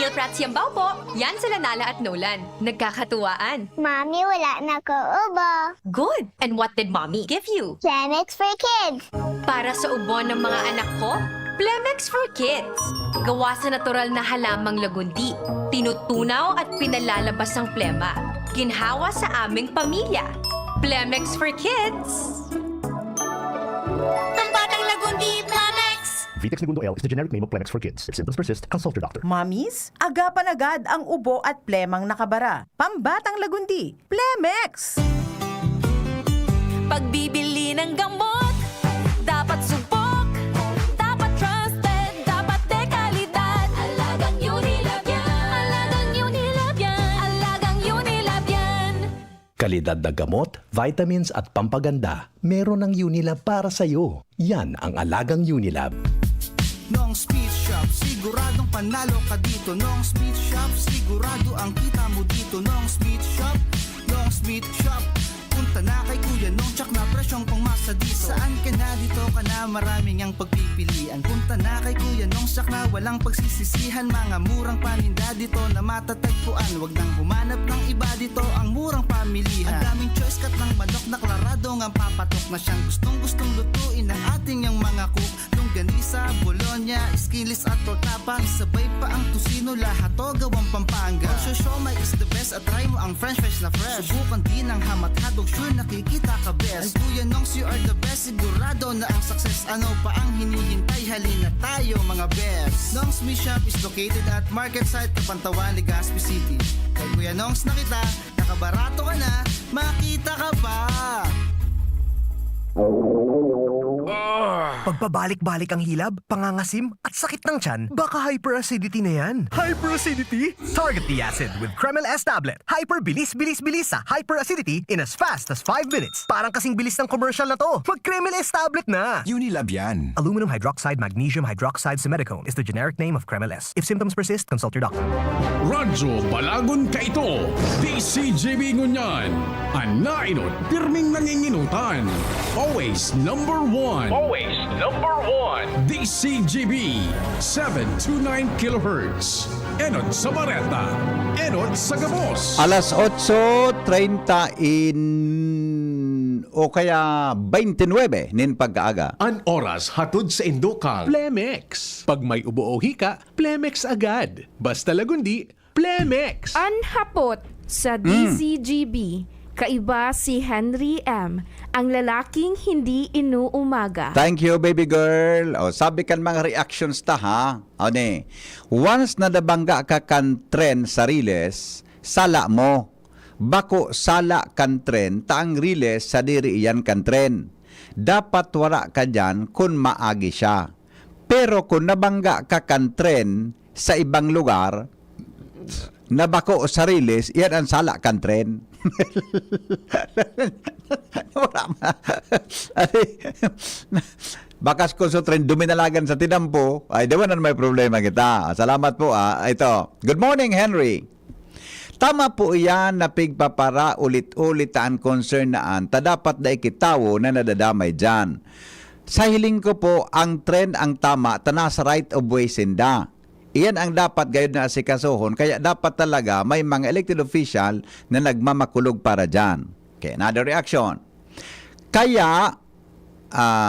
Meal Prats Yambaw po. Yan sila Nala at Nolan. Nagkakatuwaan. Mommy, wala na ko ubo. Good. And what did Mommy give you? Planex for kids. Para sa ubo ng mga anak ko, Plemex for Kids. Gawa sa natural na halamang lagundi. Tinutunaw at pinalalabas ang plema. Ginhawa sa aming pamilya. Plemex for Kids. Pambatang lagundi, Planex. Vitex Segundo L is the generic name of Plemex for Kids. If symptoms persist, consult your doctor. Mamis, agapan agad ang ubo at plemang nakabara. Pambatang lagundi, Plemex! Pagbibili ng gamot, dapat subok, dapat trusted, dapat dekalidad. Alagang Unilab yan, alagang Unilab yan, alagang Unilab yan. Kalidad na gamot, vitamins at pampaganda. Meron ng Unilab para sa'yo. Yan ang alagang Unilab. Nong Speed Shop, siguradong panalo ka dito. Nong Speed Shop, sigurado ang kita mo dito. Nong Speed Shop, Nong Speed Shop. Punta na kay Kuya Nong, tsak na presyong pangmasa dito. Saan ka na dito ka na, maraming ang pagpipilian. Punta na kay Kuya Nong, tsak na walang pagsisisihan. Mga murang paninda dito na matatagpuan. Huwag nang humanap ng iba dito, ang murang pamilihan. Ang daming choice cut ng manok na klaradong ang papatok na siyang gustong lutuin ng ating yung mga cook. Longganisa, Bologna, Skilis at Tortapa. Isabay pa ang tusino, lahat to gawang Pampanga. Osyo Siomai is the best at try mo ang french fries na fresh. Subukan din ang hamat-hadog, sure nakikita ka best. Ang Kuya Nongs, you are the best, sigurado na ang success. Ano pa ang hinihintay, halina tayo mga best. Nongs Me Shop is located at Market Site, Kapantawan, Legazpi City. Kay Kuya Nongs na kita, nakabarato ka na, makita ka pa. Pagpabalik-balik ang hilab, pangangasim at sakit ng tiyan, baka hyperacidity na yan. Hyperacidity? Target the acid with Kremel S tablet. Hyper-bilis-bilis-bilis sa hyperacidity in as fast as 5 minutes. Parang kasing bilis ng commercial na to. Mag-Kremel S tablet na! Unilab yan. Aluminum hydroxide magnesium hydroxide simethicone is the generic name of Kremel S. If symptoms persist, consult your doctor. Radyo Balagon Kaito, DCGB Ngunyan, Anainot, pirming nanginginutan. Always number one. Always number one. DCGB, 729 kHz. Enot sa Bareta, Enot sa Gabos. Alas 8:30 o kaya 29 nin pagkaaga. An oras hatod sa Indokang. Plemex. Pag may ubo o hika, Plemex agad. Basta lagundi, Plemex. Anhapot sa DCGB. Kaiba si Henry M., ang lalaking hindi inuumaga. Thank you, baby girl. O, sabi kan mga reactions ta, ha? O, ne. Once na nabangga ka kan tren sa riles, sala mo. Bako sala kan tren, taang riles sa diri iyan kan tren. Dapat wala ka dyan kung maagi siya. Pero kung nabangga ka kan tren sa ibang lugar, nabako sa riles, iyan ang sala kan tren. Bakas ko sa tren duminalagan sa tinampo, ay dawan na may problema kita. Salamat po. Ito. Good morning, Henry. Tama po iyan na pigpapara ulit-ulit ang concern naan ta dapat na ikitawo na nadadamay dyan. Sa hiling ko po, ang tren ang tama ta nasa right of way sinda. Iyan ang dapat gayud na asikasuhon, kaya dapat talaga may mga elected official na nagmamakulog para dyan. Okay, another reaction. Kaya,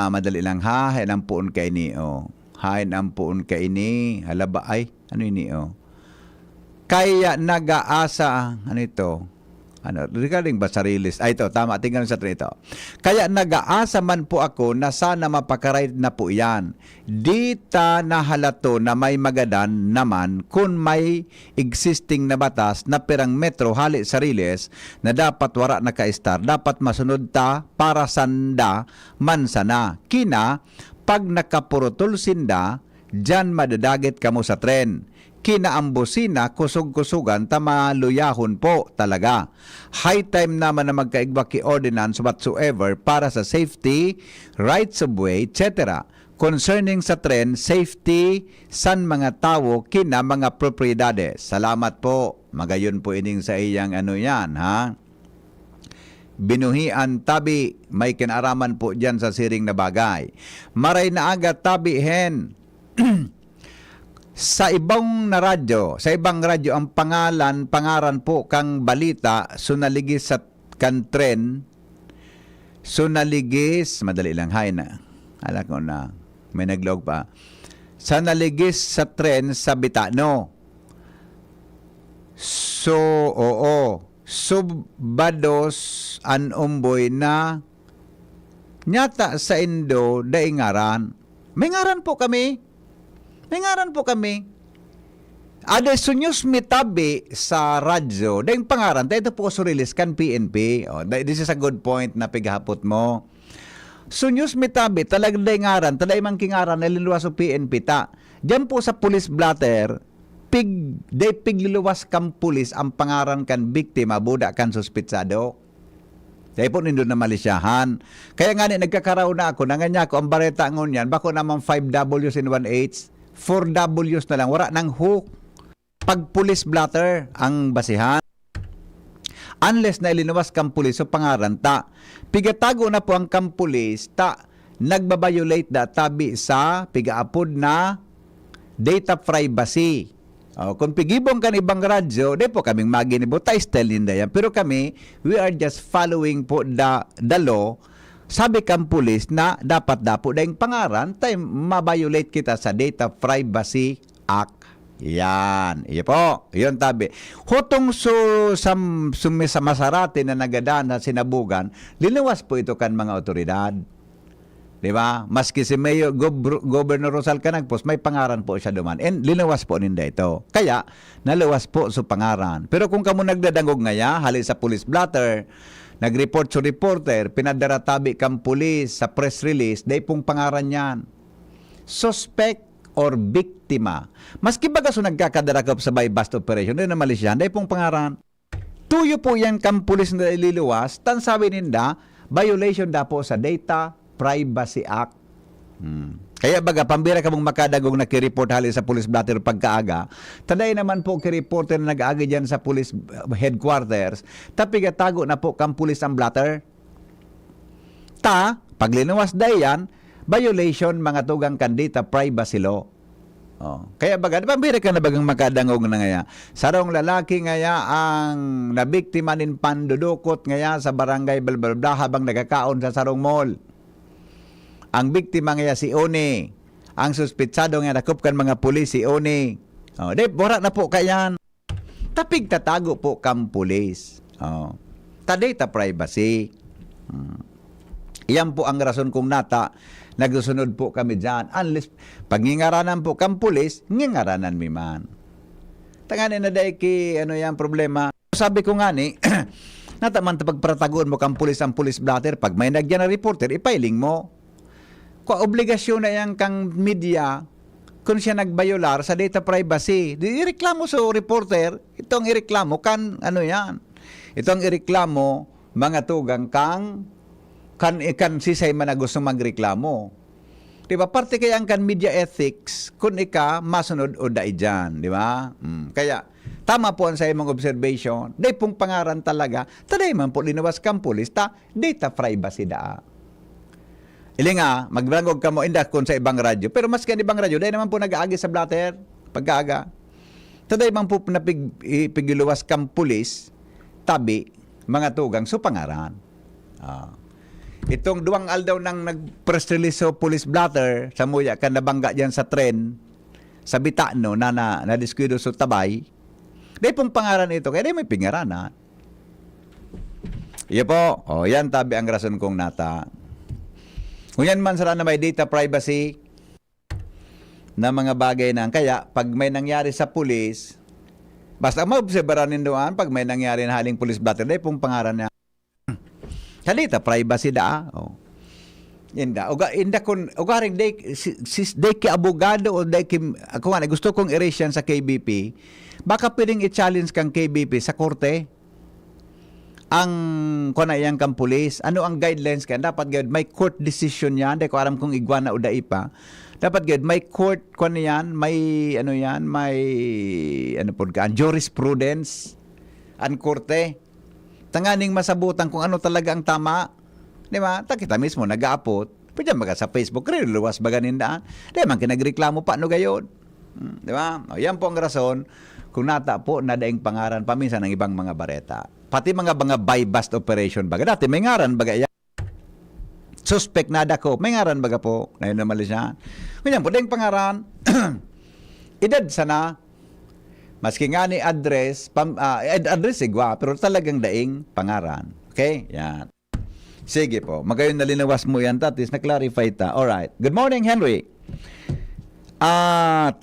madali lang ha, hinampuon kay ni, hinampuon kay ni, halaba, ay, ano yun Kaya nag-aasa, ano ito? Regarding ba sa release? Ito, tama, tingnan sa ito. Kaya nag-aasa man po ako na sana mapakarait na po yan. Di ta nahalato na may magadan naman kung may existing na batas na pirang metro hali sa release na dapat wara na ka-star. Dapat masunod ta para sanda man sana. Kina, pag nakapurutol sinda, dyan madadagit kamo sa tren. Kinaambusina, kusog-kusugan, tamaluyahon po talaga. High time naman na magkaigbaki ordinance whatsoever para sa safety, rights of way, etc. Concerning sa tren, safety, san mga tao, kina mga propriedades. Salamat po. Magayon po ining sa iyang ano yan, ha? Binuhian tabi, may kinaraman po dyan sa siring na bagay. Maray na aga tabi hen. sa ibang radyo ang pangaran po kang balita sunaligis sa kan tren sunaligis madali lang hay na ala ko na may naglog pa sa naligis sa tren sa Bitano. So subados an umboy na nyata sa Indo daingaran. May ngaran po kami. Ada sunyos mitabi sa radyo, dahil pangaran, ito po surilis kan PNP. This is a good point na pighapot mo. Sunyos mitabi, talagang dahil ngaran, talagang mang kingaran na liluwas o PNP ta. Diyan po sa police blatter, pigliluwas kan pulis ang pangaran kan biktima, buda kan suspitsado. Dahil po nindo na malisyahan. Kaya nga nagkakaraw na ako, nanganya ko ang bareta ngon yan, bako naman 5Ws in 1/8, 4Ws na lang, wala nang hook. Pag police blatter ang basihan. Unless na ilinuwas kang pulis o pangaran ta, pigatago na po ang kang pulis ta nagbabiolate da tabi sa pigaapod na data privacy. Kung pigibong kan ibang radyo, di po kaming maginibo, tayo stelin da yan. Pero kami, we are just following po the law. Sabi kang pulis na dapat dapo dahil pangaran, tayo mabiolate kita sa Data Privacy Act. Yan. Iyo po. Yun tabi. Hutong sa Masarate na nagadaan na sinabugan, linawas po ito kan mga otoridad. Diba? Maski si Mayor, Governor Rosal Canagpos, may pangaran po siya duman. And linawas po ninda ito. Kaya, nalawas po sa pangaran. Pero kung kamo nagdadangog ngaya, hali sa police blatter, nag-report sa reporter, pinadaratabi kang pulis sa press release, day pong pangaran yan. Suspect or biktima. Maski baga so nagkakadarakap sa buy-bust operation, doon na malisyan, dahil pong pangaran. Tuyo po yan kang pulis na ililuwas, tan sabi ninda, violation da po sa Data Privacy Act. Kaya baga, pambira ka mong makadagong na kireport hali sa police blatter pagkaaga, taday naman po kireporter na nag-aagi dyan sa police headquarters, tapigatago na po kang pulis ang blatter. Paglinuwas dayan, violation mga tugang kan Data Privacy Law. Kaya baga, pambira ka na bagang makadangog na ngaya. Sarong lalaki ngaya ang nabiktima nin pandudukot ngaya sa barangay Balbalda habang nagkakaon sa Sarong Mall. Ang biktima ngaya si Oni. Ang suspitsado nga nakupkan mga pulis si Oni. Bora na po kayan. Tapig tatago po kang pulis. Data privacy. Iyan po ang rason kung nata nagsusunod po kami dyan. Unless, pag ngingaranan po kang pulis, ngingaranan mi man. Tanganin na dahil ano yan problema. Sabi ko nga ni, nataman pagpratagoon mo kang pulis ang police blatter, pag may nagyan na reporter, ipailing mo. Kung obligasyon na yan kang media, kung siya nagbayolar sa data privacy, ireklamo sa reporter, itong ireklamo kan, ano yan, itong ireklamo, mga tugang kan sisay man na gusto magreklamo. Diba? Parte kaya ang kan media ethics kung ika masunod o dai dyan. Diba? Kaya, tama po ang sa imong observation. Day pong pangaran talaga. Taday man po linawas kang pulis data privacy da. Ili nga, magrangog ka mo indak kung sa ibang radyo. Pero mas kan ibang radyo, day naman po nag-aagi sa blatter. Pagkaaga. Taday man po napigiluwas kang pulis tabi mga tugang so pangaran. Itong duwang aldaw nang nag-press release sa police blatter, sa muya ka nabangga dyan sa tren, sa Bitano, na diskuido sa Tabay, dahil pong pangaran ito, kaya dahil may pingaranan. Iyo po, yan tabi ang rason kong nata. Kung yan man sara na may data privacy, na mga bagay na, kaya pag may nangyari sa police, basta maobserbaran nindoan, pag may nangyari na haling police blatter, dahil pong pangaran niya, Halita, privacy da. Inda. Inda kung, ugaring day ki abogado o day ki, ako nga, gusto kong erase yan sa KBP, baka pwedeng i-challenge kang KBP sa korte. Ang, kung na yan kang police, ano ang guidelines ka? Dapat gawin, may court decision yan, day ko aram kung igwana o dai pa. Dapat gawin, may court, kung yan, may, ano yan, may, ano po ka, jurisprudence, ang korte. Tanganing masabutan kung ano talaga ang tama. Di ba? Kita mismo, nag-aapot. Pwede maga sa Facebook, luwas ba ganindaan? Di man kinagreklamo pa, ano gayon? Di ba? O, yan po ang rason kung nata po na daing pangaran paminsan ng ibang mga bareta. Pati mga buy bust operation baga. Dati may ngaran baga yan. Suspect na dako. May ngaran baga po. Ngayon naman siya. Ganyan po, daing pangaran. Edad sana. Maski nga ni address, address igwa, pero talagang daing pangaran. Okay? Yan. Sige po. Magayon na linawas mo yan, tatis. Na-clarify ta. Alright. Good morning, Henry.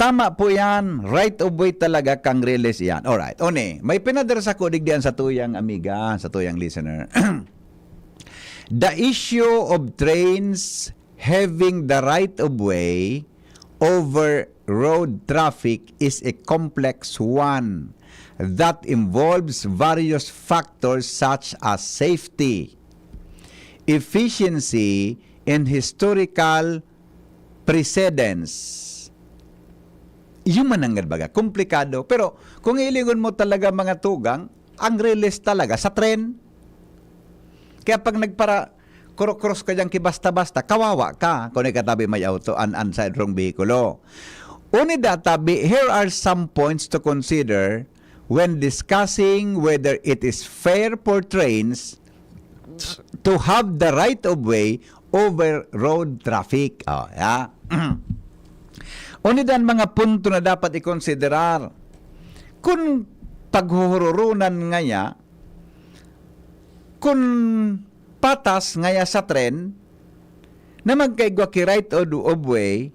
Tama po yan. Right of way talaga kang release yan. Alright. One, may pinadala sa kudig diyan sa tuyang amiga, sa tuyang listener. The issue of trains having the right of way over road traffic is a complex one that involves various factors such as safety, efficiency, and historical precedence. Yung mananggad baga, komplikado. Pero kung ilingon mo talaga mga tugang, ang release talaga sa tren. Kaya pag nagpara cross ka dyan kibasta-basta, kawawa ka kung ikatabi may auto unside wrong vehikulo. Unida tabi, here are some points to consider when discussing whether it is fair for trains to have the right of way over road traffic. Oh, yeah. Unidan mga punto na dapat ikonsiderar. Kung paghuhururunan ngaya, kung patas ngaya sa tren, na magkaigwa ki right of way,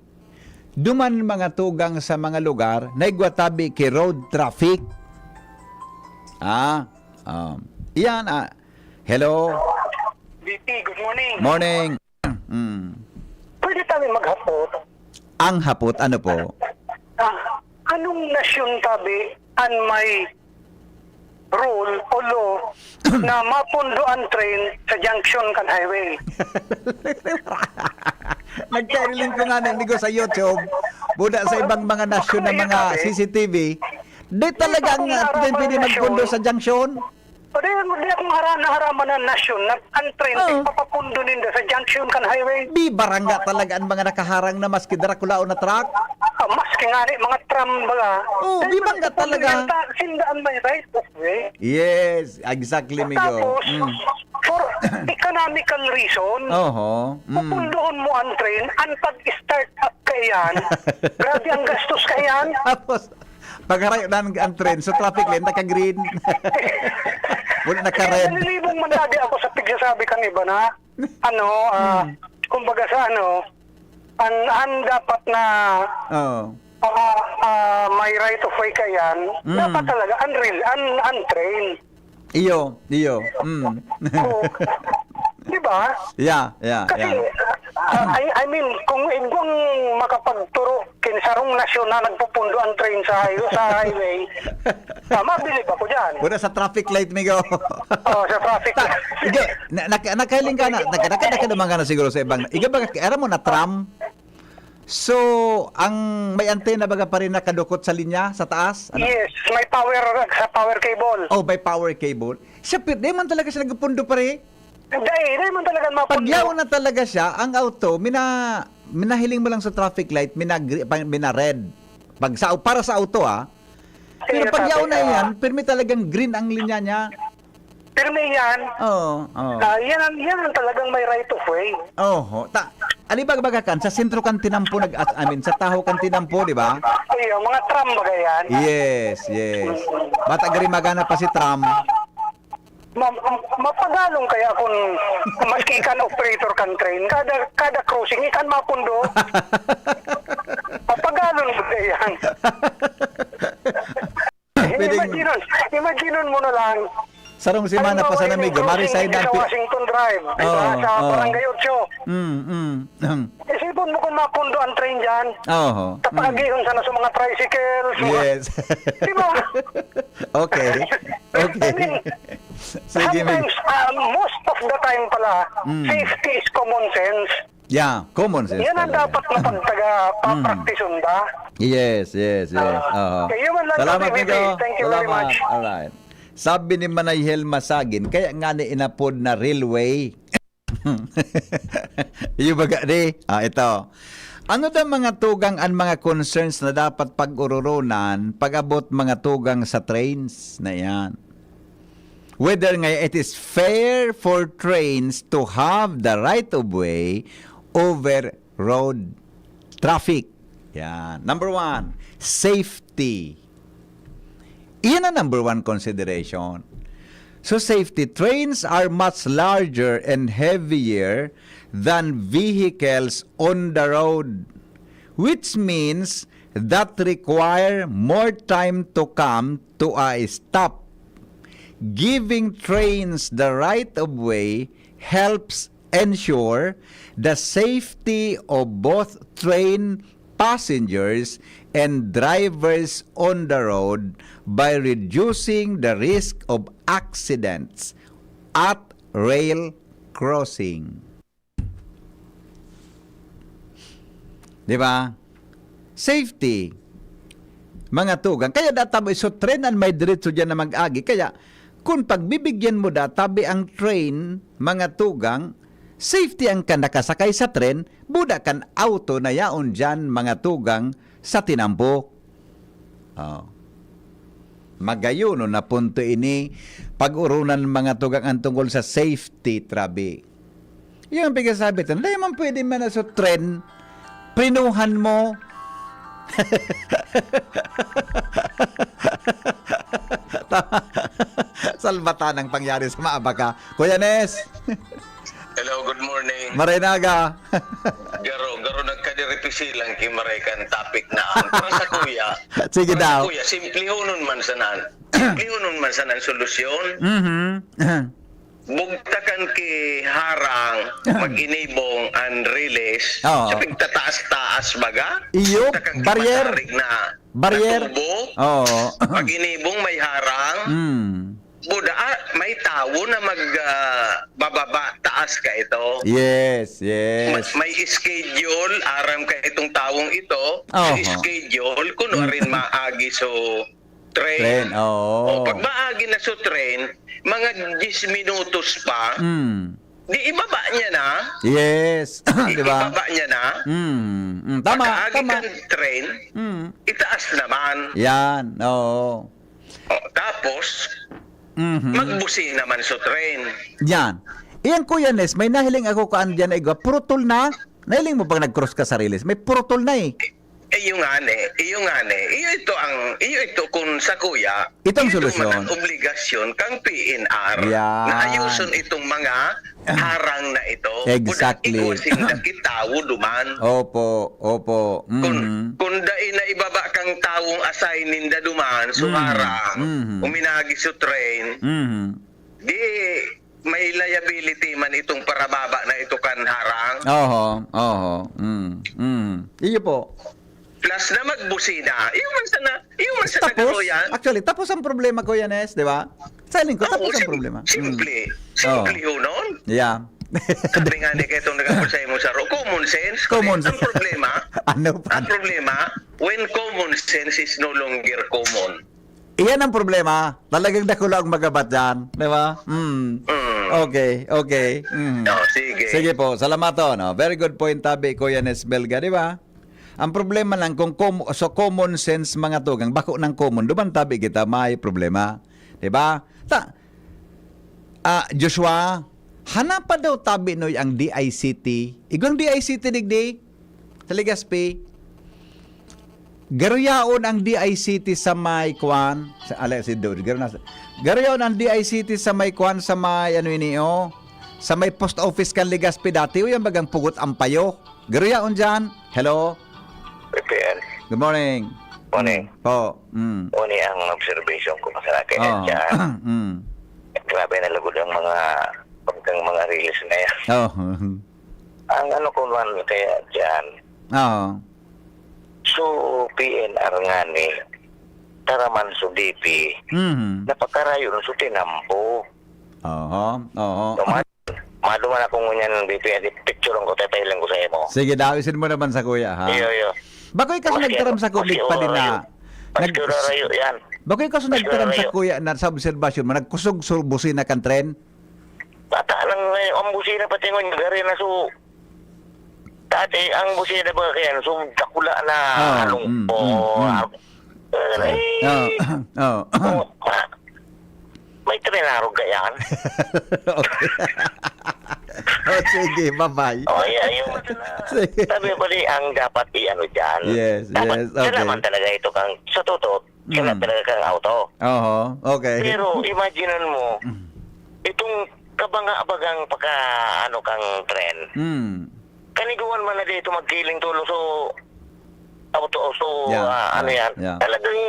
duman mga tugang sa mga lugar, na igwatabi ki road traffic. Iyan, hello? VP, good morning. Morning. Pwede tayo maghapot. Ang hapot, ano po? Anong nasyon tabi ang may rule o law na mapundo ang train sa junction kan highway? Nagkairilin ko nga ng ligo sa YouTube, buda sa ibang mga nasyon na mga CCTV, di talaga ang pwede magpundo sa junction. O di akong haraman ng nasyon na ang train papapundo ninda sa junction kan highway. Di barangga talaga ang mga nakaharang na maski Dracula o na truck. Maski nga mga tram baga. Di bangga talaga. Sindaan may right of way. Yes, exactly, Migo. Tapos, for economical reason, pupundoon mo ang train, ang pag-start up kayan, grabe ang gastos kayan. Tapos, pag-harayo na ang train, so traffic lane, naka-green. Wala naka-red. Nalilibong man lagi ako sa pigsasabi kan iba na, kumbaga sa ang dapat na may right of way kayan, dapat talaga ang train. Iyo. Di ba? Yeah. Kasi, I mean, kung igwang makapagturo kinsarong nasyon na nagpupundo ang train sa highway, mabilib ako dyan. Wala sa traffic light, Migo. Sa traffic light. Nakahiling ka na, nakadamang ka na siguro sa ibang, aram mo na tram. So, ang may antena baga pa rin nakadukot sa linya, sa taas? Ano? Yes, may power cable. Oh, may power cable. Siya, di man talaga siya nagpundo pa rin. Hindi man talaga mapundo. Pagyaw na talaga siya, ang auto, minahiling mo lang sa traffic light, mina-red. Para sa auto, Pero pagyaw na yan, permi talagang green ang linya niya. Permi yan. Yan ang talagang may right of way. Alibag-baga kan, sa sentro kan tinampo, sa taho kan tinampo, di ba? Iyo, mga tram baga yan. Yes. Matagari magana pa si tram. Mapagalong kaya kung maski ikan operator kan train, kada crossing ikan mapundo. Mapagalong ba yan? Imagine mo na lang. Sarong simana pa sa namigo, Marisay na sa Washington Drive, sa Barangay 8. Isipon mo kung mapundo ang train dyan. Tapagihon sana sa mga tricycles. Yes. Di ba? Okay. Sometimes, most of the time pala, safety is common sense. Yeah, common sense. Yan ang dapat na pagtaga-practiceon ba? Yes. Salamat, Migo. Thank you very much. Alright. Sabi ni Manayhel Masagin, kaya nga ni inapod na railway. Yung baga di, ito. Ano daw mga tugang ang mga concerns na dapat pag-ururunan pag-abot mga tugang sa trains na yan? Whether nga it is fair for trains to have the right of way over road traffic. Yan. Number 1, safety. Iyan ang number 1 consideration. So safety, trains are much larger and heavier than vehicles on the road, which means that require more time to come to a stop. Giving trains the right of way helps ensure the safety of both train passengers and drivers on the road by reducing the risk of accidents at rail crossing. Di ba? Safety. Mga tugang. Kaya databi, so train ang may diretso dyan na mag-agi. Kaya, kung pagbibigyan mo databi ang train, mga tugang, safety ang ka nakasakay sa tren, buda kan auto na yaon dyan, mga tugang, sa tinampok. Oh. Magayon na punto ini, pag-urunan mga tugang ang tungkol sa safety trabi. Yung pagkasabi ito, hindi man pwede man na sa tren, prinuhan mo. Salbatan ang pangyari sa Maabaka. Kuya Nes. Hello, good morning. Marinaga. Garo nagkadiripisi lang kay Marekan topic na para sa kuya. Sige daw. Kuya, simple hunon man sanan. Simple hunon man sanan solusyon. Bugtakan ki harang mag-inibong ang release. Oo. Sa pagtataas-taas baga. Iyo, Bugtakan ki barrier. matarik na Barrier. tubo. Oo. Pag-inibong may harang. Buda, may tao na magbababa taas ka ito. Yes, yes. May schedule, aram ka itong taong ito. Oh. May schedule, kuno rin maagi so train. Train, oo. O, pag maagi na so train, mga 10 minutos pa, di ibaba niya na. Yes. Di ba? Ibaba niya na. Tama, Pagkaagi tama. kang train, itaas naman. Yan, oo. O, tapos, magbusi naman so train. Yan. Iyan Kuya Nes, may nahiling ako kaan dyan na igwa, purotol na. Nahiling mo pag nag-cross ka sa release, may purotol na eh. Iyo ito kung sa kuya, Itong ito solusyon. man ang obligasyon kang PNR Yan. na ayuson itong mga harang na ito. Exactly. Ikusing na kitawo duman. Opo, opo. Kung dai na ibaba kang tawong assignin da duman, so harang, uminagi sa train, di may liability man itong parababa na ito kan harang. Oho. Iyo po. Plus na magbusina. Iyo man sana Tapos, yan. actually, tapos ang problema Kuya Nes, di ba? Sa ko, tapos ang problema. Simple yun nun. Yeah. Sabi nga ni kayo itong nagkapasay mo sa common sense. Common Ang problema, Ano pa? ang problema, when common sense is no longer common. Iyan ang problema. Talagang dakula ang magabat dyan. Di ba? Okay. Sige. Sige po. Salamat to. No? Very good point tabi, Kuya Nes Belga. Di ba? Ang problema lang kung common sense mga tugang, bako ng common, duman tabi kita, may problema. Di ba? Joshua, hanapan daw tabi noy ang DICT. Igong DICT digdi sa Legazpi. Garuyaon ang DICT sa may kwan sa garuyaon ang DICT sa may kwan sa may sa may post office kan Legazpi dati o yung bagang pugot ang payo. Garuyaon dyan. Hello. PPL. Good morning. Morning. Po. Uni ang observation ko sa kanya dyan. Grabe na lagod ang mga release na yan. Ang ano ko man kaya dyan, so PNR nga ni taraman so DP, napakarayo so tinampo. Maduman akong ngunyan DP, picture ko, tatailan ko sa imo. Sige, dawisin mo naman sa kuya, ha? Iyo. Bakoy kaso nagtaram sa kubig pa din na... Rayo yan. Bakoy kaso nagtaram sa kuya na sa observation mo, nagkusog busin na kan tren? Bata lang ang busina pati ngon, gari na so... dati ang busina ba kaya so dakula na halong po. May trenaro gayan. Okay. Sige, bye-bye. Yung sabi ko ang dapat i-ano dyan. Yes, dapat, yes, okay. Kailangan talaga ito kang, sa totoo, kailangan talaga kang auto. Okay. Pero imaginean mo, itong kabanga-abagang kang tren. Kaniguan man na dito magkiling tulo so auto talagang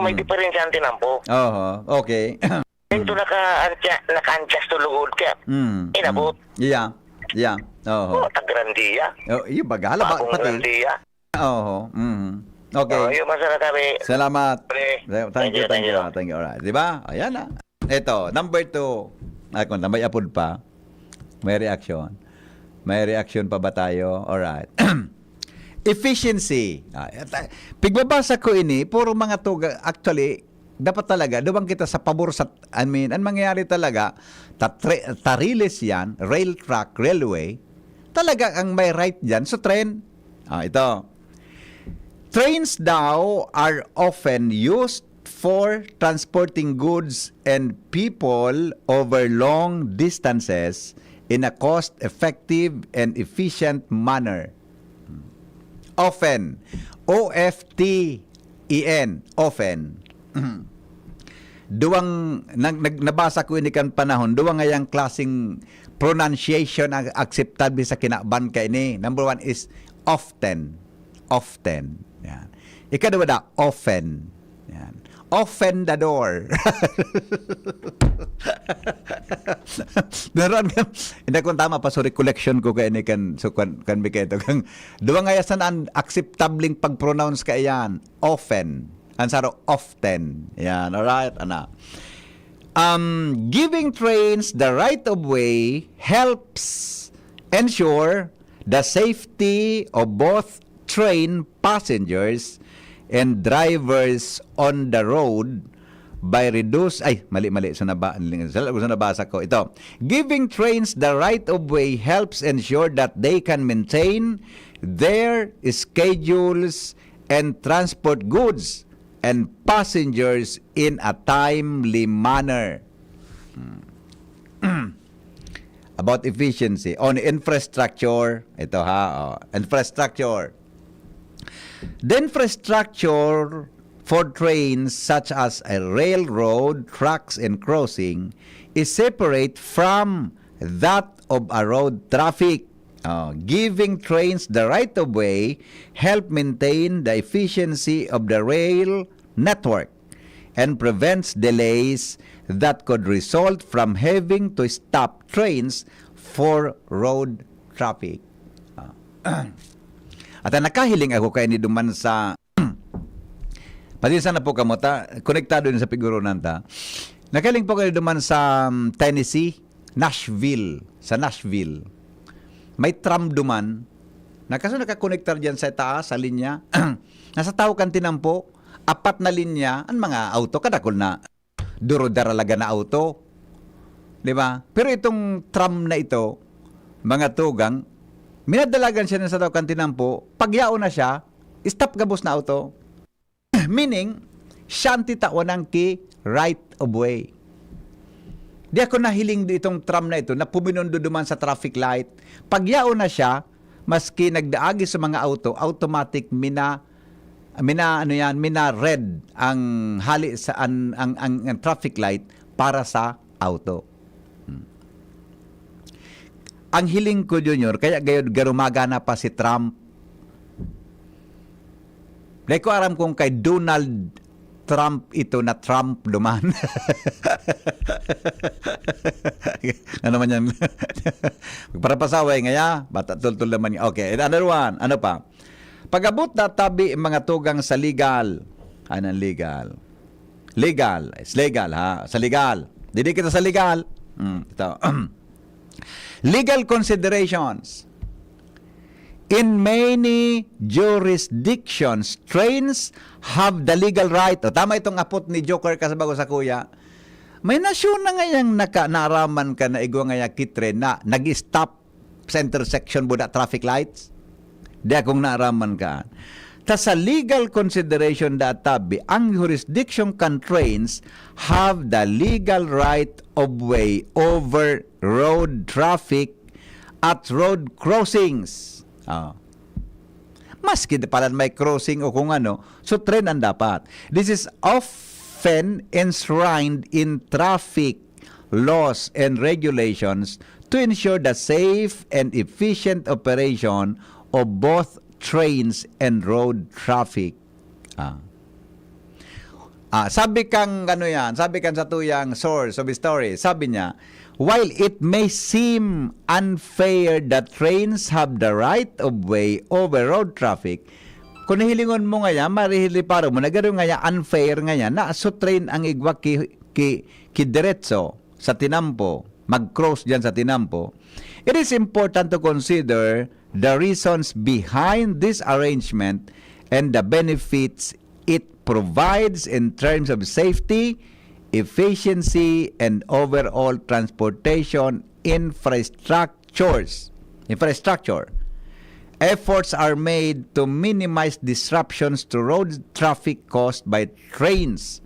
may diferensya ang tinampo. Okay. Ito naka-adjust to lugod ka. Inabot. Yeah. Tagrandiya. Yung bagala ba Bagong pati? Grandiya. Okay. Yung masarap kami. Salamat. Pre. Thank you. Alright. Diba? Ayan na. Ito, number 2. Kung may apod pa, may reaction. May reaction pa ba tayo? Alright. Efficiency. Pigbabasa ko ini, puro mga tuga. Actually, dapat talaga, duwang kita sa pabor sa, ang mangyayari talaga, tarilis yan, rail track, railway, talaga ang may right dyan sa train. Ito. Trains daw are often used for transporting goods and people over long distances in a cost-effective and efficient manner. Often. O-F-T-E-N. Often. Duwang nabasa ko ini kan panahon, duwang ngayang klaseng pronunciation ang acceptable sa kinaban ka ini. Number 1 is often. Yan. Ikadua da often. Yan. Open the door. Meron kan hindi ko tama pa so recollection ko kay ini kan so kan biketo kang duwang ngayasan ang acceptabling pag-pronounce ka iyan. Often. Ansaro often. Yan, alright, ana. Giving trains the right of way helps ensure the safety of both train passengers and drivers on the road by mali so nabasa ko ito. Giving trains the right of way helps ensure that they can maintain their schedules and transport goods and passengers in a timely manner. About efficiency. On infrastructure, ito infrastructure. The infrastructure for trains such as a railroad, tracks, and crossing is separate from that of a road traffic. Giving trains the right of way help maintain the efficiency of the rail network and prevents delays that could result from having to stop trains for road traffic. At nakahiling ako kay ni duman sa pasisa na po kamuta, konektado din sa figuro nanta. Nakahiling po kayo duman sa Tennessee, Nashville. May tram duman na kaso nakakonektar dyan sa taas, sa linya. Nasa tao kan tinampo, 4 na linya, ang mga auto, kadakol na duro-daralaga na auto. Diba? Pero itong tram na ito, mga tugang, minadalagan siya sa tao kan tinampo, pagyao na siya, stop gabos na auto. Meaning, shanti tao ng ki right of way. Di ako nahiling itong tram na ito na puminondo duman sa traffic light. Pagyao na siya, maski nagdaagi sa mga auto, automatic mina red ang hali sa ang traffic light para sa auto. Ang hiling ko Junior, kaya gayud garumaga na pa si Trump. Dahil ko aram kung kay Donald Trump ito na Trump duman. Ano man yan? Para pasaway ngaya, bata tultul naman. Okay, another one. Ano pa? Pag-abot na tabi mga tugang sa legal. Anong legal? Legal. It's legal ha. Sa legal. Didi kita sa legal. Ito. Legal considerations. In many jurisdictions, trains have the legal right. O, tama itong apot ni Joker kasabago sa kuya. May nasyon na ngayang naaraman ka na igwa ngayang kitre na nag-stop sa intersection buda traffic lights. Di akong naaraman ka. Ta sa legal consideration da tabi, ang jurisdiction constraints have the legal right of way over road traffic at road crossings. Maski pala may crossing o kung ano, so train ang dapat. This is often enshrined in traffic laws and regulations to ensure the safe and efficient operation of both trains and road traffic. Sabi kang ano yan, sabi kang sa tuyang source of the story, sabi niya, while it may seem unfair that trains have the right of way over road traffic, kung hilingon mo nga yan, marihili paro mo, nagaro nga yan, unfair nga yan, na so train ang igwa ki diretso sa tinampo, mag-cross dyan sa tinampo. It is important to consider the reasons behind this arrangement and the benefits it provides in terms of safety, efficiency, and overall transportation infrastructure. Efforts are made to minimize disruptions to road traffic caused by trains,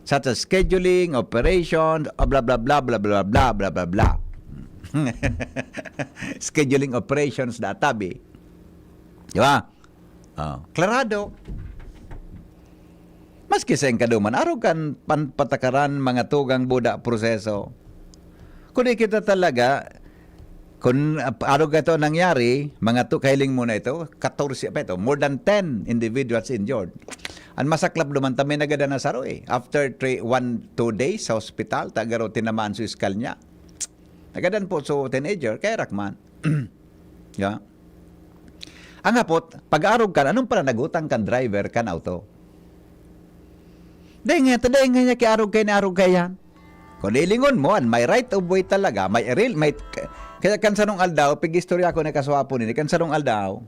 such as scheduling, operations, blah blah blah blah blah blah blah blah blah. Scheduling operations da tabi. Di ba? Klarado. Maski sa kaduman, araw kan patakaran mga tugang buda proseso. Kung kita talaga, kung araw ka ito nangyari, mga kailing muna ito, 14 pa ito, more than 10 individuals injured. Ang masaklap naman kami nagada na saro eh. After 1-2 days sa hospital, tagaro tinamaan sa iskal niya. Nagadan po so teenager, kaya rakman. Yeah. Ang hapot, pag-arog ka, anong pala nagutang kan driver kan auto? Dahil nga niya kiarog kayo na arog kayan. Kung ilingon mo, may right of way talaga, may kaya kansarong aldaw, pig-istorya ko na kaswapo nini, kansarong aldaw,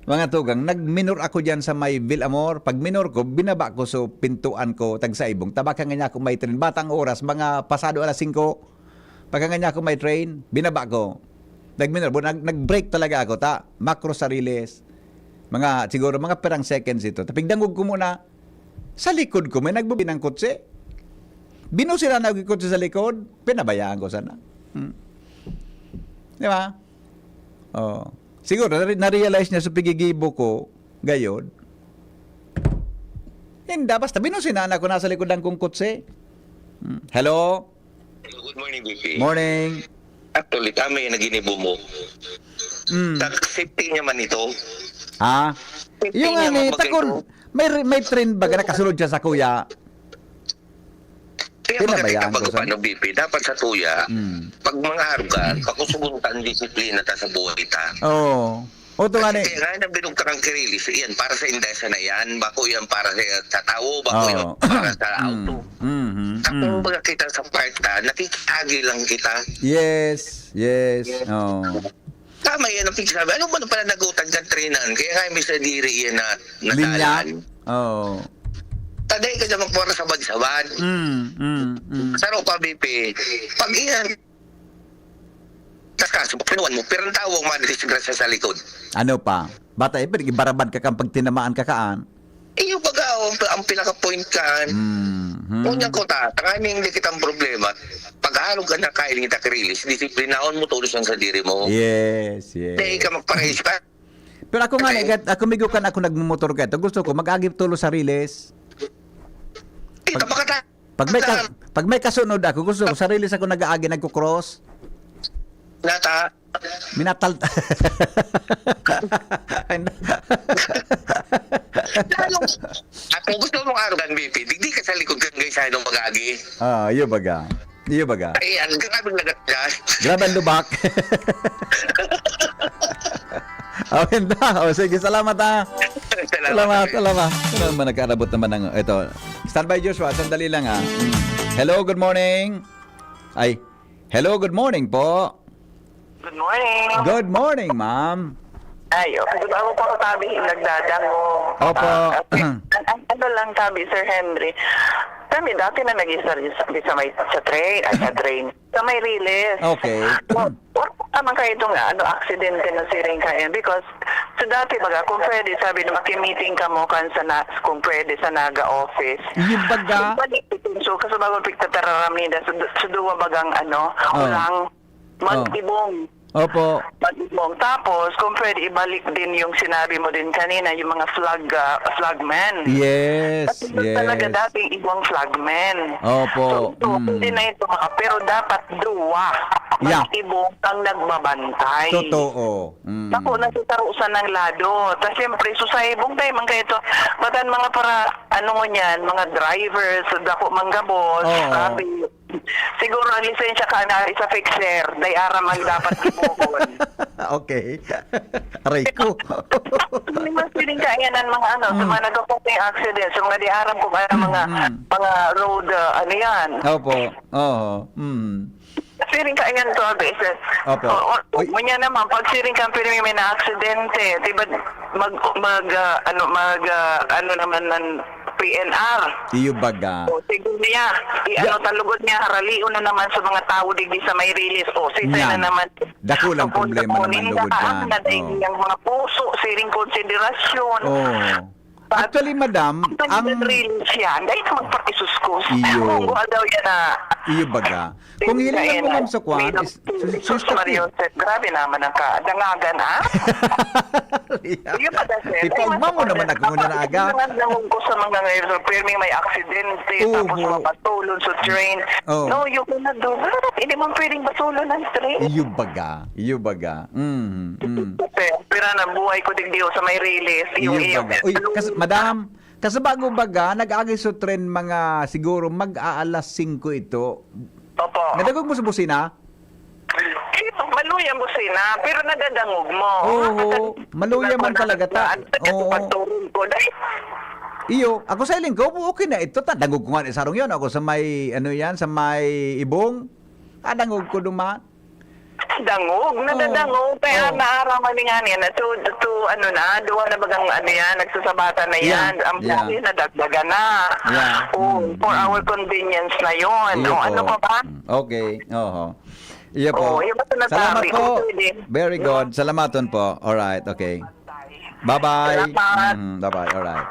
mga tugang, nag-minor ako dyan sa may Villamor. Pag minor ko, binaba ko so pintuan ko, tagsaibong, tabakan nga niya ako may train, batang oras, mga pasado alas 5, pagka niya ako may train, binaba ko. Nag-minor, nag-break talaga ako, macro sariles, siguro mga perang seconds ito. Tapigdangog ko muna, sa likod ko, may nagbubi ng kotse. Bino sila nagkikotse sa likod, pinabayaan ko sana. Di ba? Siguro, na-realize niya sa pigigibo ko, gayon. Hindi, basta binusinan ako nasa likod ng kong kotse. Hello? Good morning, BP. Morning. Actually, kami naginibo mo. Safety niya man ito. Yung takon, may train ba na kasunod siya sa kuya? Kaya magating kapag paano, BP, dapat sa tuya, pag mga harugan, pakusuguntan disiplina ta sa buhay ta. Oo. Kaya nga na binugtarang kirilis, yan para sa indesa na yan, bako yan para sa tao, bako yan para sa auto. Kung baga kita sa parta, nakikagi lang kita. Yes. Tama yan ang pigsabi. Ano ba na pala nagutag ng trenan? Kaya nga may sa diri yan na natalan. Taday ka dyan magpura sa bagsabad. Saro pa, BP. Pag iyan, kaso, pinuwan mo, pero ang tawag madisgrasya sa likod. Ano pa? Bata, barabad ka kang pag tinamaan ka kaan. Yung baga, ang pinaka-point kan, unyang ko tanganing hindi kitang problema. Pag-aalog ka na kailing kita kirilis, disiplinaon mo tulos yan sa diri mo. Yes. Dahil ka magparehis ka. Pero ako nga, ako migukan ako nagmumotor ka ito. Gusto ko, mag-agip tulos sa riles. Pag may kasunod ako, gusto ko, sa riles ako nag-aagi, nagko-cross. Nata. Minatal. At kung gusto mong arugan, BP, di ka sa likod kang gaysa nung mag-agi. Iyo baga. Ayan, grabing nagatgas. Grabing lubak. Sige, salamat Salamat. Ano naman nagkaarabot naman ng ito. Standby Joshua, sandali lang Hello, good morning. Hello, good morning po. Good morning. Good morning, ma'am. Good ako po tabi, nagdadango. Opo. Ano lang tabi, Sir Henry. kami dati na nag-isa sa train, sa train, sa may release. Okay. Tama kayo itong aksidente na siring kaya because so dati baga kung pwede sabi na makimiting ka mo kung pwede sa naga office. Yung baga? So kasabagon pigtatararam nila sa duwa bagang ulang mag-ibong. Opo. Mag-ibong. Tapos kung pwede ibalik din yung sinabi mo din kanina yung mga flagmen. Yes, Kasi talaga dating ibang flagmen. Opo. So, hindi na ito pero dapat duwa. Yeah. Mag-ibong ang nagbabantay. Totoo. Ako, nasitarusan ng lado. Tapos siyempre, susaibong tayo man kayo ito. Batan mga para, mga drivers, dako manggabos, sabi, siguro ang lisensya ka na isa fixer, dayaram ang dapat ibuhon. Okay. Aray ko. Hindi mas piling kainan mga sa mga nagkapot ng accident, sa mga diaram kung mga road, Opo. Oo. Siring ka yan to, beses. Opo. Manya naman, pag siring ka pero may na-aksidente, diba, naman ng PNR. Iyo baga. O, siguro niya, talugod niya, haralion na naman sa mga tao digdi sa may release. O, sisay Yan. na naman. Dakulang problema naman lugod yan. Yung mga puso, siring konsiderasyon. Actually, madam, ang... release yan, dahil ka magpartisuskos. Iyo. Kung daw yan na... Iyo baga. Kung hilingan mo ma'am sa kwan, Sus Mariosep, grabe naman ang dangagan, ha? Iyo pa da, sir. Ipagma mo naman ako muna na aga. Nangungkos ko sa mga ngayon, perming may aksidente, tapos mapatulon sa train. No, you cannot do that. Hindi mo pwedeng batulon ng train. Iyo baga. Iyo baga. Pero na buhay ko digdiyo sa may release. Iyo baga. Uy, madam, kasi bago baga, nag-agay sa trend mga siguro mag-aalas 5 ito. Opo. Nadagog mo sa busina? Maluya mo sina, pero nadadangog mo. Oo, maluya man talaga ta. Oo. Pagturun ko, dahil Iyo, ako sa iling ko, okay na ito. Dangog ko nga sarong yun. Ako sa may, sa may ibong. Dangog ko dumaan. Dangog, nadadangog. Kaya naaraman nga niya na duwa na bagang nagsasabatan na yan. Ang plano nadagdagan na. For our convenience na yun. Ano pa ba? Okay, Iya po. Iyo ba Salamat sinasabi? po. Very good. Salamaton po. Alright, okay. Bye-bye. Bye-bye, alright.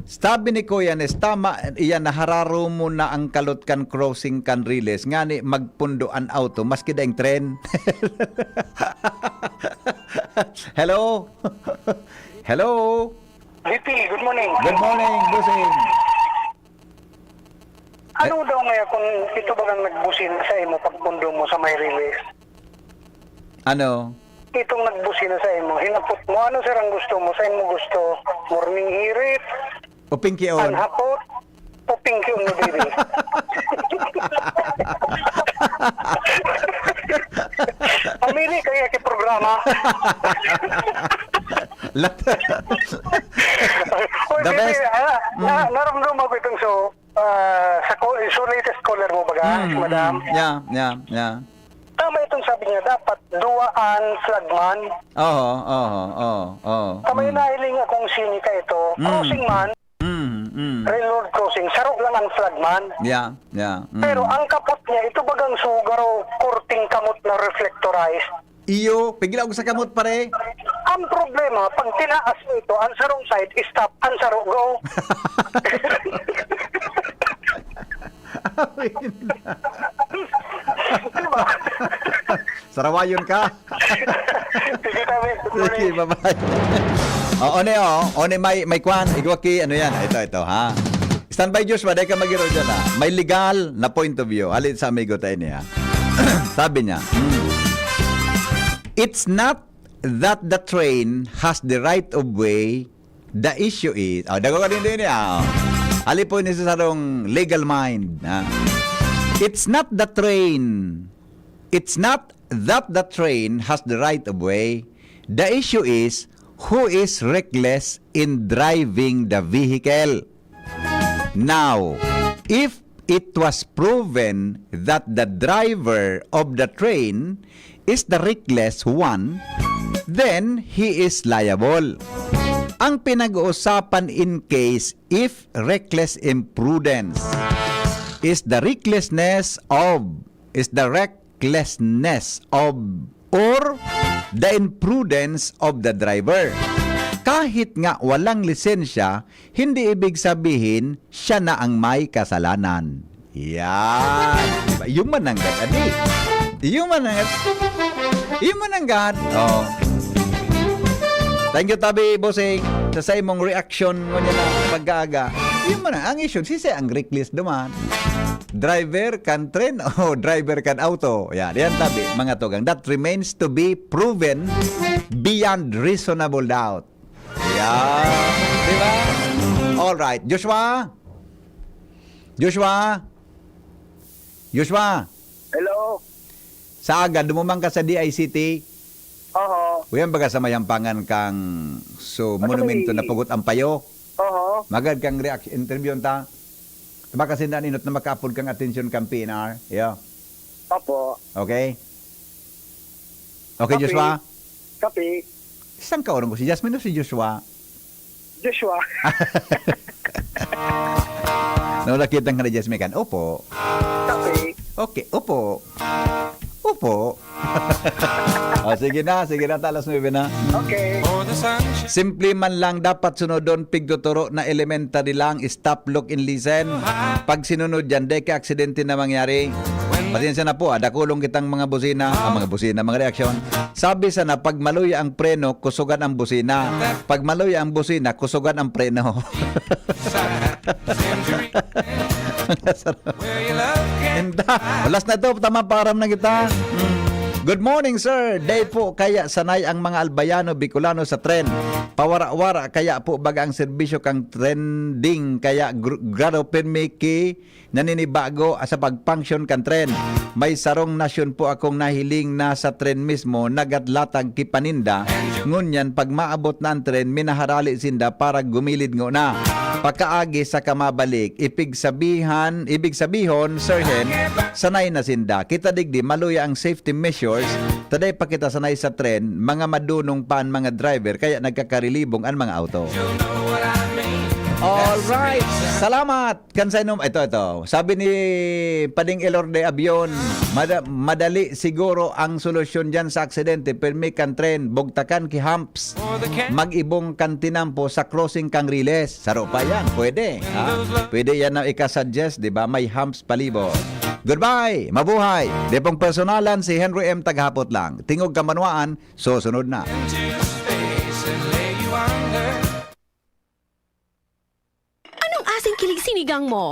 Sabi ni Kuya Nes, tama, iyan, nahararo mo na ang kalotkan crossing kan riles. Nga ni, magpundoan auto, maski daing tren. Hello? Hello? Lipi, good morning. Good morning, Busing. Ano daw ngayon kung ito bagang nagbusin sa imo pagpundo mo sa may release? Ano? Itong nagbusin sa imo, hinapot mo, ano sir ang gusto mo? Sa imo gusto? Morning hirit? O pinky on? Anhapot? O pinky on mo dili? Pamili kaya kay programa. The best. Naramdaman ko itong so latest caller mo baga, madam? Yeah. Tama itong sabi niya, dapat duwaan flagman. Oo. Tama yung nahiling akong sini ka ito, crossing man, railroad crossing, sarok lang ang flagman. Yeah. Pero ang kapot niya, ito bagang sugaro, kurting kamot na reflectorized. Iyo, pigil ako sa kamot pare. Ang problema, pag tinaas mo ito, ang sarong side, stop, ang sarong go. Diba? Sarawayon ka. Sige kami. Sige, bye-bye. One may kwan, igwaki, yan, ito, ha. Standby Joshua, dahil ka mag-iro dyan, ha. May legal na point of view. Halit sa amigo tayo niya. Sabi niya, it's not that the train has the right of way. The issue is, dago ka din niya. Halit po niya sa sarong legal mind, ha. It's not that the train has the right of way. The issue is who is reckless in driving the vehicle. Now, if it was proven that the driver of the train is the reckless one, then he is liable. Ang pinag-uusapan in case if reckless imprudence. is the recklessness of or the imprudence of the driver. Kahit nga walang lisensya, hindi ibig sabihin siya na ang may kasalanan. Yan. Diba? Yung mananggat, adi. Yung mananggat. Oh. Thank you, Tabi, bossing. Sa imong reaction mo niya na pagkaaga. Yung manang, ang issue, sisi ang reckless duman. Driver can train o driver can auto. Yan Tabi, mga tugang. That remains to be proven beyond reasonable doubt. Yan. Diba? Alright. Joshua? Hello? Sa agad, dumumang ka sa DICT? Oo. Uyan baga sa mayampangan kang monumento na pugot ang payo? Oo. Magad kang reaction interview ta? Baka sindaninot na makaapod kang attention kang PNR? Yeah. Opo. Okay? Okay, Copy. Joshua? Copy. Isang kaurang ko, si Jasmine o si Joshua? Joshua. No, nakita ka na Jasmine kan? Opo. Copy. Okay, opo. Sige na, talas 9 na. Okay. Simple man lang dapat sunodon pigduturo na elementary lang, stop, look, and listen. Pag sinunod yan, deke aksidente na mangyari. Pasensya na po, dakulong kitang mga busina, mga reaksyon. Sabi sana, pag maluya ang preno, kusugan ang busina. Pag maluya ang busina, kusugan ang preno. Alas na to, tama param na kita. Good morning, sir. Day po kaya sanay ang mga Albayano, Bicolano sa tren. Pawara-wara kaya po baga ang serbisyo kang trending kaya grado permiki naninibago sa pagpunction kan tren. May sarong nasyon po akong nahiling na sa tren mismo nagatlatag kipaninda. Ngunyan pag maabot na ang tren minaharali sinda para gumilid ngo na. Pagkaagi sa kamabalik, ibig sabihon, sirhen, sanay na sinda. Kita digdi, maluya ang safety measures. Taday pa kita sanay sa tren, mga madunong pa ang mga driver, kaya nagkakarilibong ang mga auto. Alright, salamat. Kansainom, ito. Sabi ni Pading Elorde Abion, madali siguro ang solusyon dyan sa aksidente. Permi kan tren, bugtakan ki humps. Mag-ibong kantinampo sa crossing kang riles. Saro pa yan, pwede. Pwede yan na ikasuggest, di ba? May humps palibot. Goodbye, mabuhay. Di pong personalan si Henry M. Taghapot lang. Tingog kamanwaan, susunod na. Anong asing kilig sinigang mo?